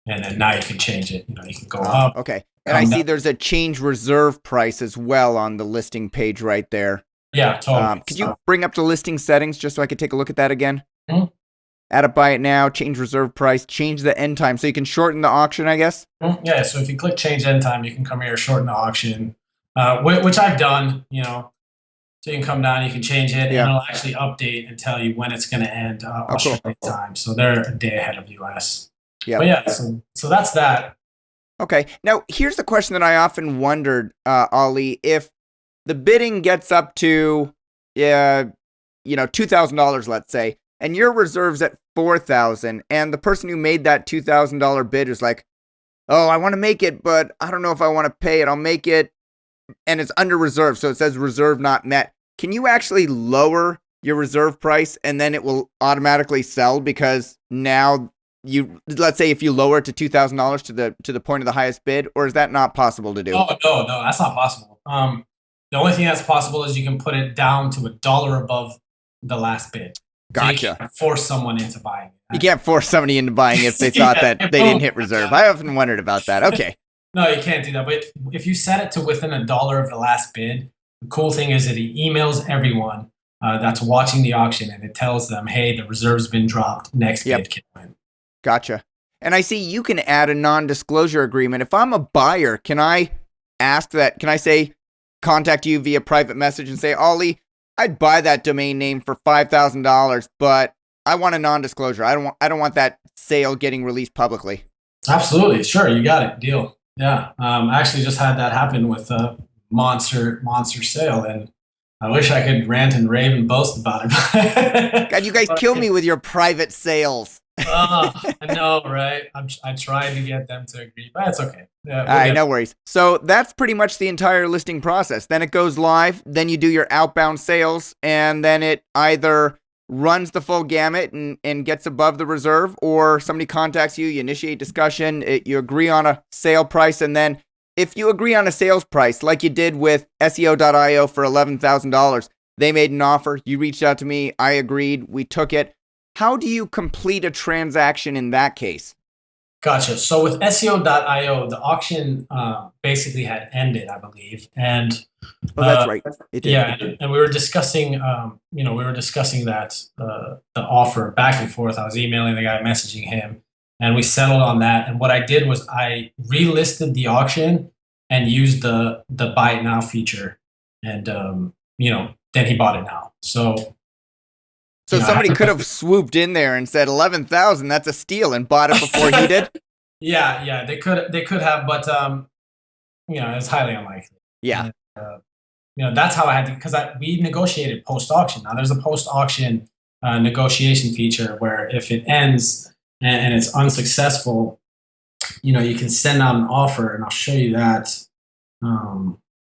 and then now you can change it. You can go up. Okay. And I see there's a change reserve price as well on the listing page right there. Yeah, totally. Could you bring up the listing settings just so I could take a look at that again? Mm-hmm. Add a buy it now, change reserve price, change the end time. So you can shorten the auction, I guess? Mm-hmm. Yeah, so if you click change end time, you can come here, shorten the auction, which I've done, So you can come down, you can change it, and it'll actually update and tell you when it's going to end Australian time. So they're a day ahead of US. Yeah. But yeah, so that's that. Okay. Now, here's the question that I often wondered, Ollie. If the bidding gets up to, $2,000, let's say, and your reserve's at $4,000, and the person who made that $2,000 bid is like, oh, I want to make it, but I don't know if I want to pay it. I'll make it, and it's under reserve, so it says reserve not met. Can you actually lower your reserve price, and then it will automatically sell because now let's say if you lower it to $2,000 to the point of the highest bid, or is that not possible to do? Oh, no, that's not possible. The only thing that's possible is you can put it down to $1 above the last bid. Gotcha. So you can't force someone into buying it. You can't force somebody into buying if they thought that they didn't hit reserve. I often wondered about that. Okay. No, you can't do that. But if you set it to within $1 of the last bid, the cool thing is that he emails everyone that's watching the auction and it tells them, hey, the reserve's been dropped. Next bid can win. Gotcha. And I see you can add a non-disclosure agreement. If I'm a buyer, can I say, contact you via private message and say, Ollie, I'd buy that domain name for $5,000, but I want a non-disclosure. I don't want that sale getting released publicly. Absolutely. Sure. You got it. Deal. Yeah. I actually just had that happen with a monster sale, and I wish I could rant and rave and boast about it. God, you guys kill me with your private sales. I know, right? I tried to get them to agree, but it's okay. Yeah, all right, no worries. So that's pretty much the entire listing process. Then it goes live. Then you do your outbound sales, and then it either runs the full gamut and gets above the reserve, or somebody contacts you, you initiate discussion, you agree on a sale price, and then if you agree on a sales price, like you did with SEO.io for $11,000, they made an offer, you reached out to me, I agreed, we took it. How do you complete a transaction in that case? Gotcha. So with SEO.io, the auction basically had ended, I believe, and Oh, that's right. It did. yeah, and we were discussing, we were discussing that the offer back and forth. I was emailing the guy, messaging him, and we settled on that. And what I did was I relisted the auction and used the buy it now feature, and then he bought it now. So So somebody could have swooped in there and said 11,000, that's a steal, and bought it before he did. Yeah, they could have, but it's highly unlikely. Yeah. And, that's how I had to, because we negotiated post auction. Now there's a post auction negotiation feature where if it ends and it's unsuccessful, you can send out an offer, and I'll show you that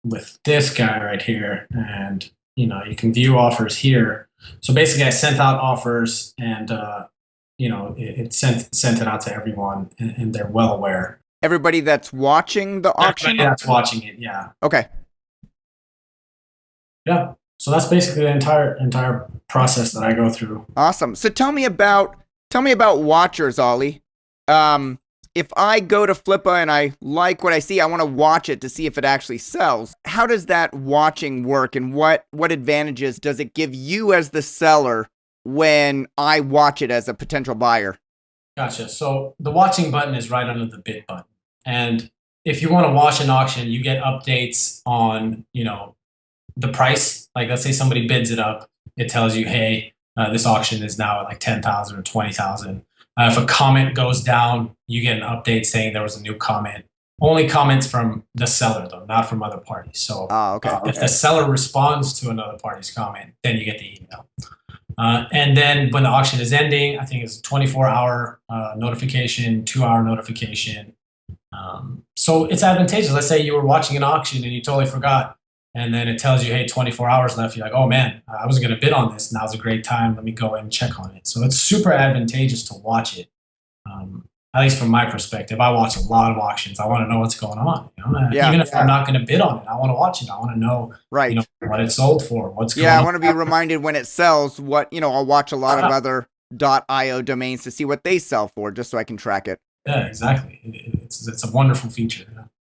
with this guy right here, and you can view offers here. So basically, I sent out offers, and it sent it out to everyone, and they're well aware. Everybody that's watching the auction? Everybody that's watching it, yeah. Okay. Yeah. So that's basically the entire process that I go through. Awesome. So tell me about watchers, Ollie. If I go to Flippa and I like what I see, I want to watch it to see if it actually sells. How does that watching work, and what advantages does it give you as the seller when I watch it as a potential buyer? Gotcha. So the watching button is right under the bid button. And if you want to watch an auction, you get updates on, the price. Like, let's say somebody bids it up, it tells you, hey, this auction is now at like 10,000 or 20,000. If a comment goes down, you get an update saying there was a new comment. Only comments from the seller, though, not from other parties. So if the seller responds to another party's comment, then you get the email. And then when the auction is ending, I think it's a 24-hour notification, 2-hour notification. So it's advantageous. Let's say you were watching an auction and you totally forgot, and then it tells you, hey, 24 hours left. You're like, oh man, I wasn't going to bid on this. Now's a great time. Let me go and check on it. So it's super advantageous to watch it. At least from my perspective, I watch a lot of auctions. I want to know what's going on. Even if I'm not going to bid on it, I want to watch it. I want to know, what it sold for, what's going on. Yeah, I want to be reminded when it sells. I'll watch a lot of other .io domains to see what they sell for, just so I can track it. Yeah, exactly. It's a wonderful feature.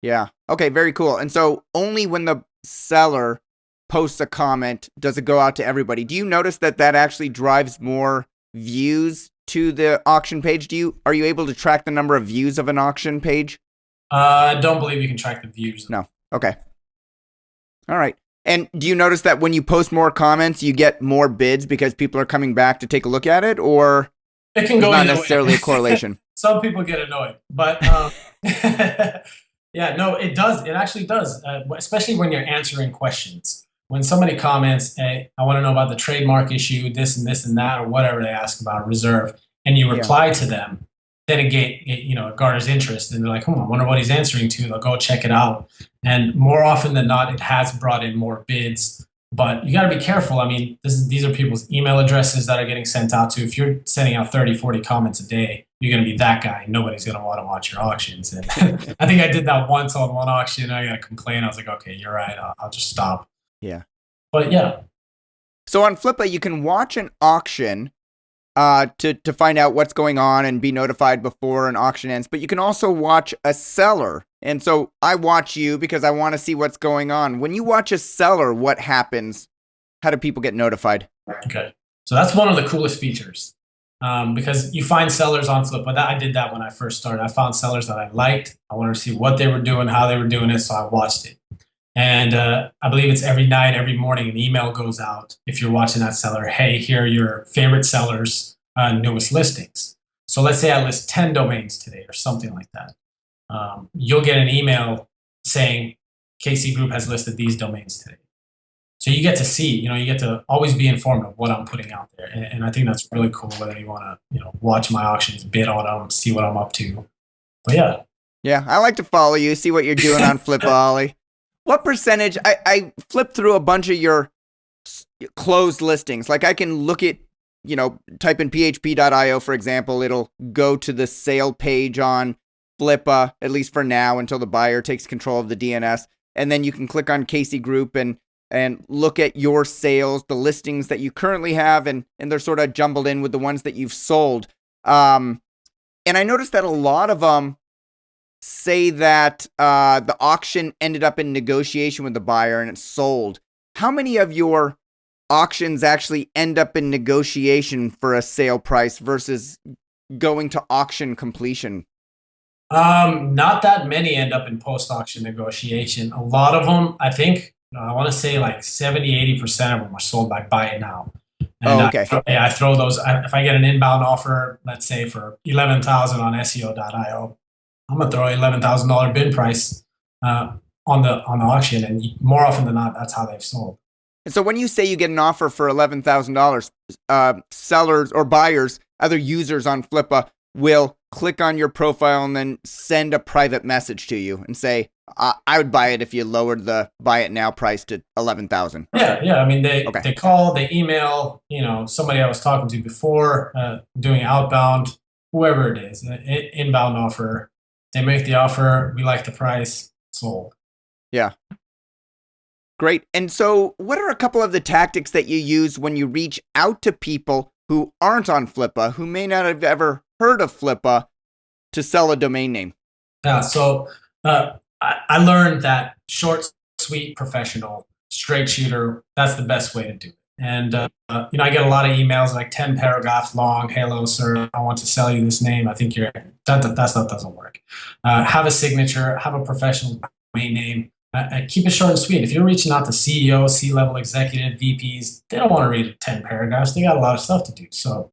Yeah. Okay. Very cool. And so only when the seller posts a comment does it go out to everybody. Do you notice that actually drives more views to the auction page? Are you able to track the number of views of an auction page? I don't believe you can track the views. No. Okay. All right. And do you notice that when you post more comments, you get more bids because people are coming back to take a look at it, or it can go not necessarily a correlation? Some people get annoyed, but yeah, no, it does. It actually does, especially when you're answering questions. When somebody comments, hey, I want to know about the trademark issue, this and this and that, or whatever they ask about reserve, and you reply to them, then it garners interest, and they're like, I wonder what he's answering to. They'll go check it out. And more often than not, it has brought in more bids. But you got to be careful. I mean, these are people's email addresses that are getting sent out to. If you're sending out 30, 40 comments a day, you're going to be that guy. Nobody's going to want to watch your auctions. And I think I did that once on one auction. I got a complaint. I was like, okay, you're right. I'll just stop. Yeah. But yeah. So on Flippa, you can watch an auction to find out what's going on and be notified before an auction ends. But you can also watch a seller. And so I watch you because I want to see what's going on. When you watch a seller, what happens? How do people get notified? Okay. So that's one of the coolest features because you find sellers on Flippa. I did that when I first started. I found sellers that I liked. I wanted to see what they were doing, how they were doing it. So I watched it. And I believe it's every night, every morning, an email goes out if you're watching that seller. Hey, here are your favorite sellers' newest listings. So let's say I list 10 domains today or something like that. You'll get an email saying KC Group has listed these domains today. So you get to see, you get to always be informed of what I'm putting out there. And I think that's really cool, whether you want to, watch my auctions, bid on them, see what I'm up to. But yeah. Yeah, I like to follow you, see what you're doing on Flippa, Ollie. What percentage? I flipped through a bunch of your closed listings. Like I can look at, type in php.io, for example. It'll go to the sale page on Flippa, at least for now, until the buyer takes control of the DNS. And then you can click on KC Group and look at your sales, the listings that you currently have, and they're sort of jumbled in with the ones that you've sold. And I noticed that a lot of them say that the auction ended up in negotiation with the buyer and it sold. How many of your auctions actually end up in negotiation for a sale price versus going to auction completion? Not that many end up in post-auction negotiation. A lot of them, I think, I want to say like 70, 80% of them are sold by buy it now. And Oh, okay. I throw those. If I get an inbound offer, let's say for 11,000 on SEO.io, I'm gonna throw $11,000 bid price on the auction, and more often than not, that's how they've sold. And so when you say you get an offer for $11,000, sellers or buyers, other users on Flippa will click on your profile and then send a private message to you and say, I would buy it if you lowered the buy it now price to 11,000. Yeah. I mean, Okay. they call, they email. Somebody I was talking to before, doing outbound, whoever it is, inbound offer. They make the offer. We like the price. Sold. Yeah. Great. And so what are a couple of the tactics that you use when you reach out to people who aren't on Flippa, who may not have ever heard of Flippa, to sell a domain name? Yeah. So I learned that short, sweet, professional, straight shooter. That's the best way to do it. And I get a lot of emails like 10 paragraphs long. Hello, sir. I want to sell you this name. I think that stuff doesn't work. Have a signature. Have a professional domain name. Keep it short and sweet. If you're reaching out to CEO, C-level executive, VPs, they don't want to read 10 paragraphs. They got a lot of stuff to do. So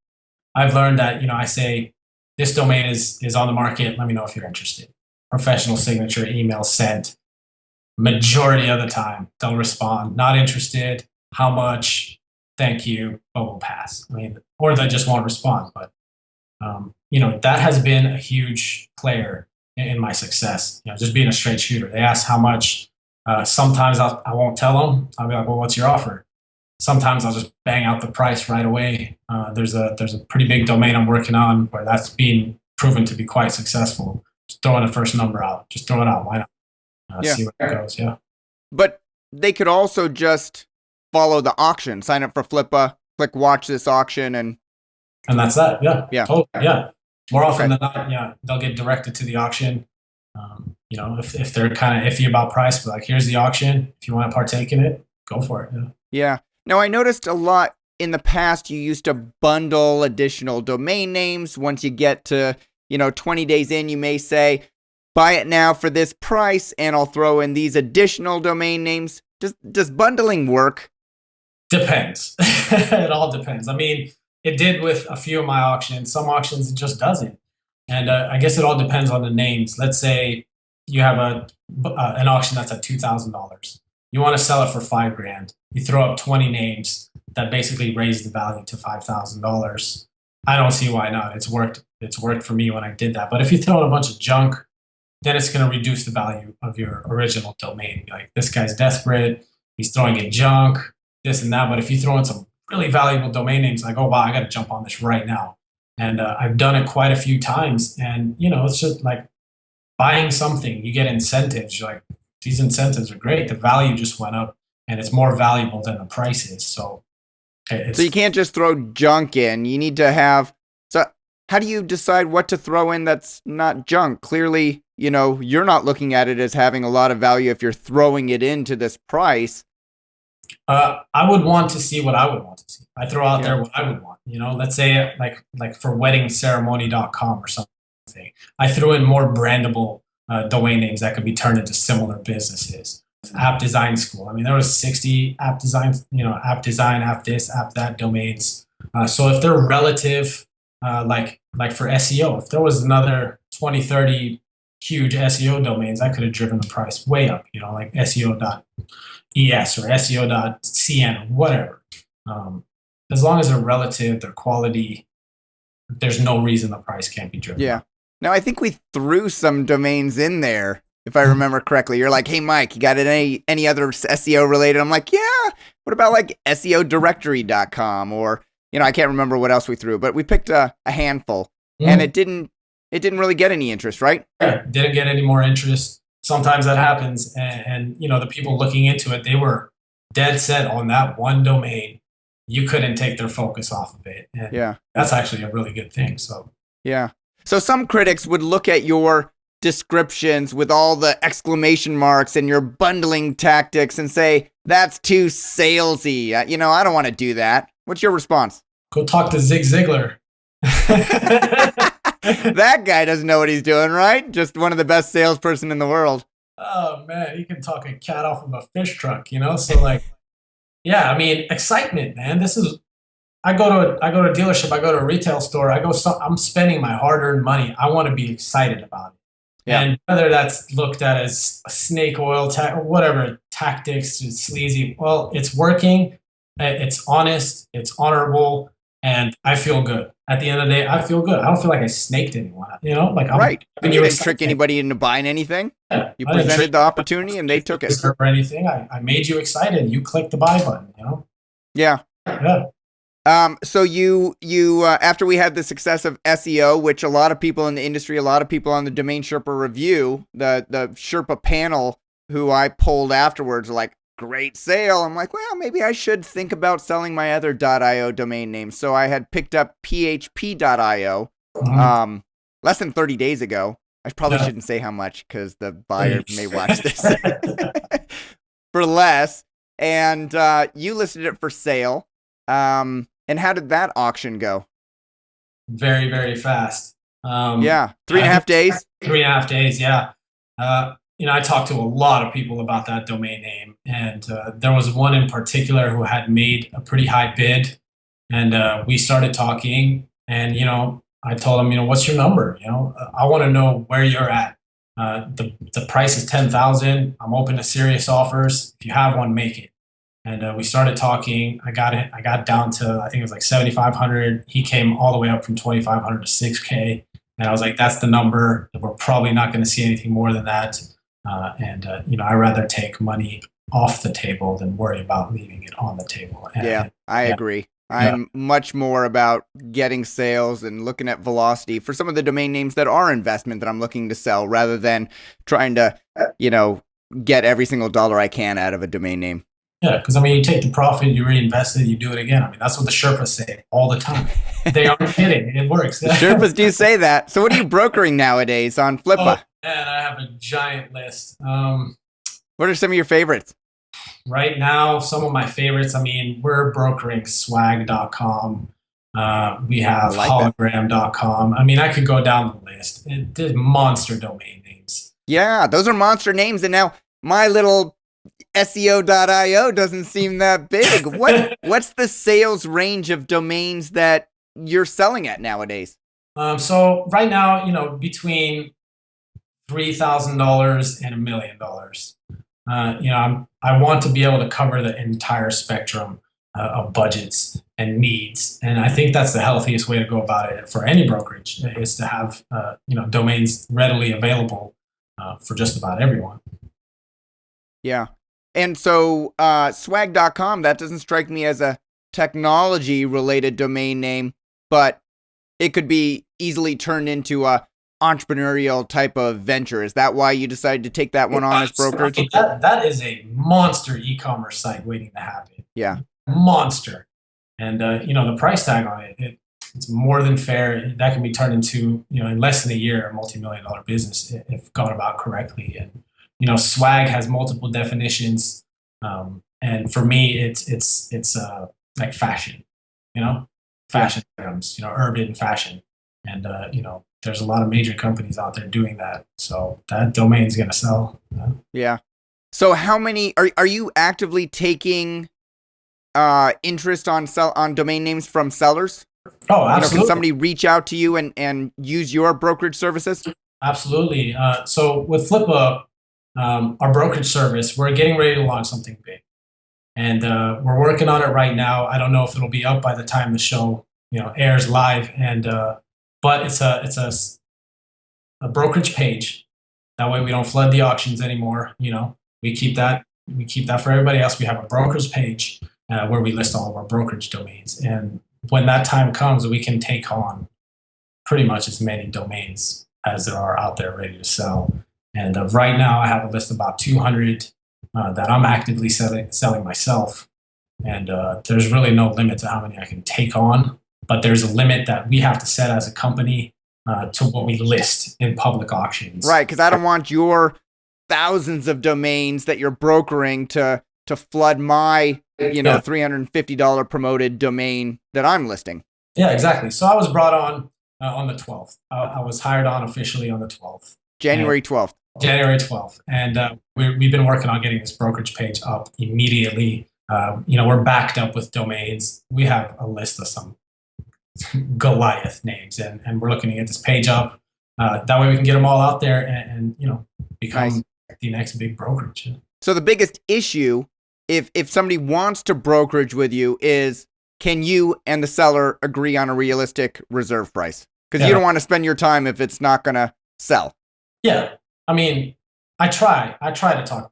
I've learned that, I say, this domain is on the market. Let me know if you're interested. Professional signature, email sent. Majority of the time, they'll respond. Not interested. How much? Thank you, but we'll pass. I mean, or they just won't respond. But that has been a huge player in my success. Just being a straight shooter. They ask how much. Sometimes I won't tell them. I'll be like, well, what's your offer? Sometimes I'll just bang out the price right away. There's a pretty big domain I'm working on where that's being proven to be quite successful. Just throwing the first number out. Just throw it out. Why not? Yeah. See where it goes. Yeah. But they could also just follow the auction, sign up for Flippa, click watch this auction, and that's that. Yeah. Yeah. Totally. Yeah. More often than not, yeah, they'll get directed to the auction. If they're kind of iffy about price, but like, here's the auction. If you want to partake in it, go for it. Yeah. Yeah. Now, I noticed a lot in the past, you used to bundle additional domain names. Once you get to, 20 days in, you may say, buy it now for this price, and I'll throw in these additional domain names. Does bundling work? Depends. It all depends. I mean, it did with a few of my auctions. Some auctions, it just doesn't. And I guess it all depends on the names. Let's say you have an auction that's at $2,000. You want to sell it for $5,000. You throw up 20 names that basically raise the value to $5,000. I don't see why not. It's worked. It's worked for me when I did that. But if you throw in a bunch of junk, then it's going to reduce the value of your original domain. Like, this guy's desperate. He's throwing in junk, this and that. But if you throw in some really valuable domain names, like, oh, wow, I got to jump on this right now. And I've done it quite a few times. And, it's just like buying something. You get incentives. You're like, these incentives are great. The value just went up, and it's more valuable than the price is. So you can't just throw junk in. You need to have. So how do you decide what to throw in that's not junk? Clearly, you're not looking at it as having a lot of value if you're throwing it into this price. I would want to see what I would want to see. I throw out there what I would want. Let's say like for weddingceremony.com or something. I threw in more brandable domain names that could be turned into similar businesses. App design school. I mean, there was 60 app designs, app design, app this, app that domains. So if they're relative, like for SEO, if there was another 20, 30 huge SEO domains, I could have driven the price way up, like SEO.es or SEO.cn or whatever. As long as they're relative, they're quality, there's no reason the price can't be driven. Yeah. Now, I think we threw some domains in there, if I remember correctly. You're like, hey, Mike, you got any other SEO related? I'm like, yeah. What about like SEOdirectory.com? Or, I can't remember what else we threw, but we picked a handful, and it didn't really get any interest, right? Yeah, didn't get any more interest. Sometimes that happens. And the people looking into it, they were dead set on that one domain. You couldn't take their focus off of it. And that's actually a really good thing. So yeah. So some critics would look at your descriptions with all the exclamation marks and your bundling tactics and say, that's too salesy. I don't want to do that. What's your response? Go talk to Zig Ziglar. That guy doesn't know what he's doing, right? Just one of the best salesperson in the world. Oh man, he can talk a cat off of a fish truck, So like, yeah, I mean, excitement, man. I go to a dealership, I go to a retail store, I'm spending my hard-earned money. I want to be excited about it. Yeah. And whether that's looked at as a snake oil or whatever tactics, it's sleazy. Well, it's working. It's honest. It's honorable. And I feel good. At the end of the day, I feel good. I don't feel like I snaked anyone. Like right. You didn't trick anybody into buying anything. Yeah, you presented the opportunity, and they took it. Or anything. I made you excited. You clicked the buy button. Yeah. Yeah. So you after we had the success of SEO, which a lot of people in the industry, a lot of people on the Domain Sherpa review, the Sherpa panel who I polled afterwards, are like, great sale. I'm like, well, maybe I should think about selling my other .io domain name. So I had picked up php.io less than 30 days ago. I probably shouldn't say how much because the buyer may watch this for less. And you listed it for sale. And how did that auction go? Very, very fast. 3.5 days. 3.5 days. Yeah. I talked to a lot of people about that domain name, and there was one in particular who had made a pretty high bid, and we started talking, and, I told him, what's your number? I want to know where you're at. The price is $10,000. I'm open to serious offers. If you have one, make it. And we started talking. I got down to, I think it was like 7,500. He came all the way up from 2,500 to 6K. And I was like, that's the number. We're probably not going to see anything more than that. I'd rather take money off the table than worry about leaving it on the table. I agree. I'm much more about getting sales and looking at velocity for some of the domain names that are investment that I'm looking to sell, rather than trying to, get every single dollar I can out of a domain name. Yeah, because you take the profit, you reinvest it, you do it again. That's what the Sherpas say all the time. They aren't kidding. It works. The Sherpas do say that. So what are you brokering nowadays on Flippa? Oh, man, I have a giant list. What are some of your favorites? Right now, some of my favorites, we're brokering swag.com. We have hologram.com. I could go down the list. There's monster domain names. Yeah, those are monster names. And now my little SEO.io doesn't seem that big. What's the sales range of domains that you're selling at nowadays? So right now, between $3,000 and $1 million. I want to be able to cover the entire spectrum of budgets and needs, and I think that's the healthiest way to go about it for any brokerage, is to have domains readily available for just about everyone. Yeah. And so swag.com, that doesn't strike me as a technology related domain name, but it could be easily turned into a entrepreneurial type of venture. Is that why you decided to take that one on as brokerage? That is a monster e-commerce site waiting to happen. Yeah. Monster. And the price tag on it's more than fair. That can be turned into, in less than a year, a multi-million-dollar business if gone about correctly. And swag has multiple definitions, and for me, it's like fashion, fashion items, urban fashion, and there's a lot of major companies out there doing that, so that domain's gonna sell. Yeah. So how many are you actively taking interest on domain names from sellers? Oh, absolutely. Can somebody reach out to you and use your brokerage services? Absolutely. So with Flippa, our brokerage service, we're getting ready to launch something big, and we're working on it right now. I don't know if it'll be up by the time the show airs live, and but it's a brokerage page. That way we don't flood the auctions anymore. We keep that for everybody else. We have a brokerage page where we list all of our brokerage domains, and when that time comes, we can take on pretty much as many domains as there are out there ready to sell. And right now, I have a list of about 200 that I'm actively selling myself. And there's really no limit to how many I can take on. But there's a limit that we have to set as a company to what we list in public auctions. Right, because I don't want your thousands of domains that you're brokering to flood my, $350 promoted domain that I'm listing. Yeah, exactly. So I was brought on the 12th. I was hired on officially on the 12th. January 12th. January 12th. And we've been working on getting this brokerage page up immediately. We're backed up with domains. We have a list of some Goliath names, and we're looking to get this page up. That way we can get them all out there and become Nice. the next big brokerage. So the biggest issue, if somebody wants to brokerage with you, is can you and the seller agree on a realistic reserve price? Because you don't want to spend your time if it's not going to sell. Yeah. I mean, I try to talk.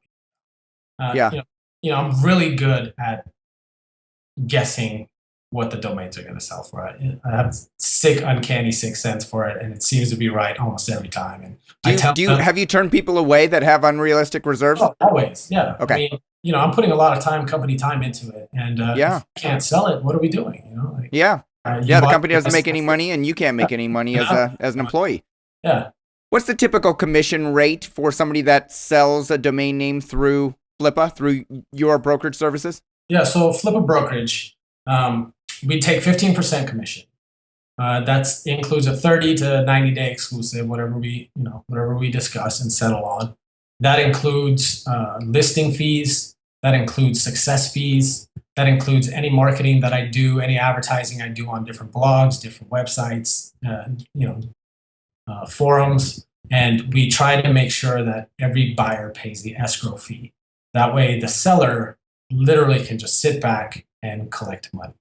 I'm really good at guessing what the domains are going to sell for. I have uncanny sixth sense for it, and it seems to be right almost every time. And have you turned people away that have unrealistic reserves? Oh, always, yeah. Okay. I mean, I'm putting a lot of company time into it, and if you can't sell it, what are we doing? The company doesn't make any money, and you can't make any money as an employee. Yeah. What's the typical commission rate for somebody that sells a domain name through Flippa, through your brokerage services? Yeah, so Flippa brokerage, we take 15% commission. That includes a 30 to 90 day exclusive, whatever we discuss and settle on. That includes listing fees. That includes success fees. That includes any marketing that I do, any advertising I do on different blogs, different websites, forums. And we try to make sure that every buyer pays the escrow fee. That way the seller literally can just sit back and collect money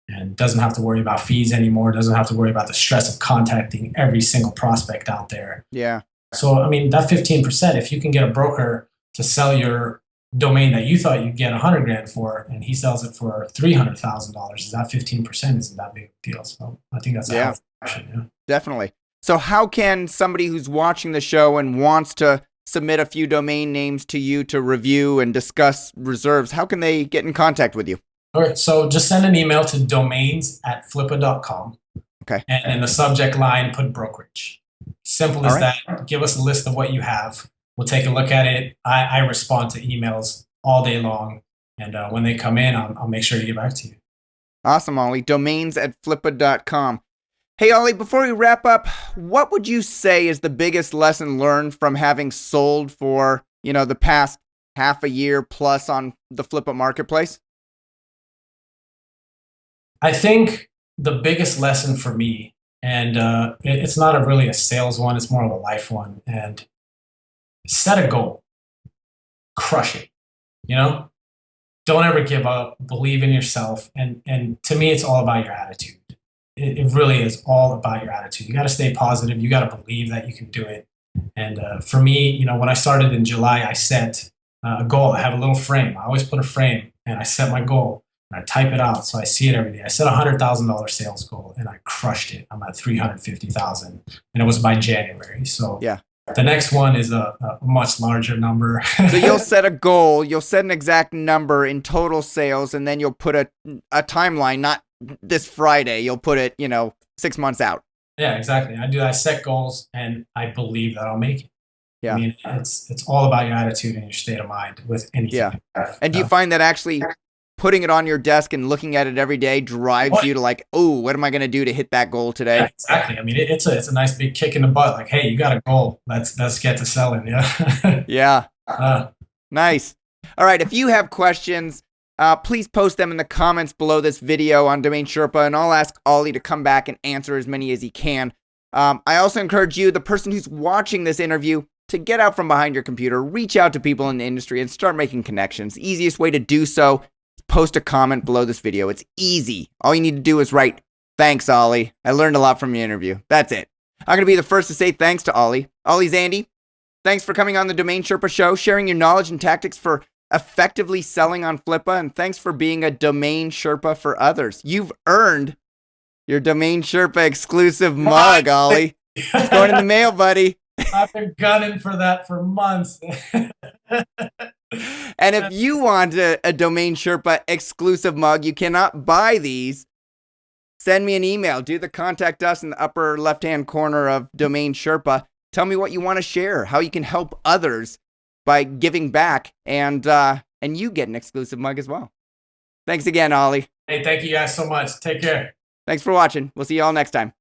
and doesn't have to worry about fees anymore, doesn't have to worry about the stress of contacting every single prospect out there. Yeah. So, I mean, that 15%, if you can get a broker to sell your domain that you thought you'd get $100,000 for, and he sells it for $300,000, is that 15% isn't that big a deal. So I think that's a healthy option. Yeah. Definitely. So how can somebody who's watching the show and wants to submit a few domain names to you to review and discuss reserves, how can they get in contact with you? All right, so just send an email to domains@flippa.com. Okay. And in the subject line, put brokerage. Simple as that. Give us a list of what you have. We'll take a look at it. I respond to emails all day long. And when they come in, I'll make sure to get back to you. Awesome, Ollie. Domains@flippa.com. Hey, Ollie, before we wrap up, what would you say is the biggest lesson learned from having sold for, the past half a year plus on the Flippa marketplace? I think the biggest lesson for me, and it's not really a sales one, it's more of a life one, and set a goal. Crush it. Don't ever give up. Believe in yourself. And to me, it's all about your attitude. It really is all about your attitude. You got to stay positive. You got to believe that you can do it. And for me, when I started in July, I set a goal. I have a little frame. I always put a frame, and I set my goal. And I type it out so I see it every day. I set a $100,000 sales goal, and I crushed it. I'm at $350,000, and it was by January. So yeah. The next one is a much larger number. So you'll set a goal, you'll set an exact number in total sales, and then you'll put a timeline, not this Friday. You'll put it, 6 months out. Yeah, exactly. I set goals, and I believe that I'll make it. Yeah. I mean, it's all about your attitude and your state of mind with anything. Yeah. And do you find that actually putting it on your desk and looking at it every day drives you to what am I going to do to hit that goal today? Yeah, exactly. I mean, it's a nice big kick in the butt. Like, hey, you got a goal. Let's get to selling. Yeah. Yeah. Nice. All right. If you have questions, please post them in the comments below this video on Domain Sherpa, and I'll ask Ollie to come back and answer as many as he can. I also encourage you, the person who's watching this interview, to get out from behind your computer, reach out to people in the industry, and start making connections. The easiest way to do so, post a comment below this video. It's easy. All you need to do is write, "Thanks, Ollie. I learned a lot from your interview." That's it. I'm going to be the first to say thanks to Ollie. Ollie Zandi, thanks for coming on the Domain Sherpa Show, sharing your knowledge and tactics for effectively selling on Flippa, and thanks for being a Domain Sherpa for others. You've earned your Domain Sherpa exclusive mug, Ollie. It's going in the mail, buddy. I've been gunning for that for months. And if you want a Domain Sherpa exclusive mug, you cannot buy these. send me an email. Do the contact us in the upper left-hand corner of Domain Sherpa. Tell me what you want to share, how you can help others by giving back, and you get an exclusive mug as well. Thanks again, Ollie. Hey, thank you guys so much. Take care. Thanks for watching. We'll see you all next time.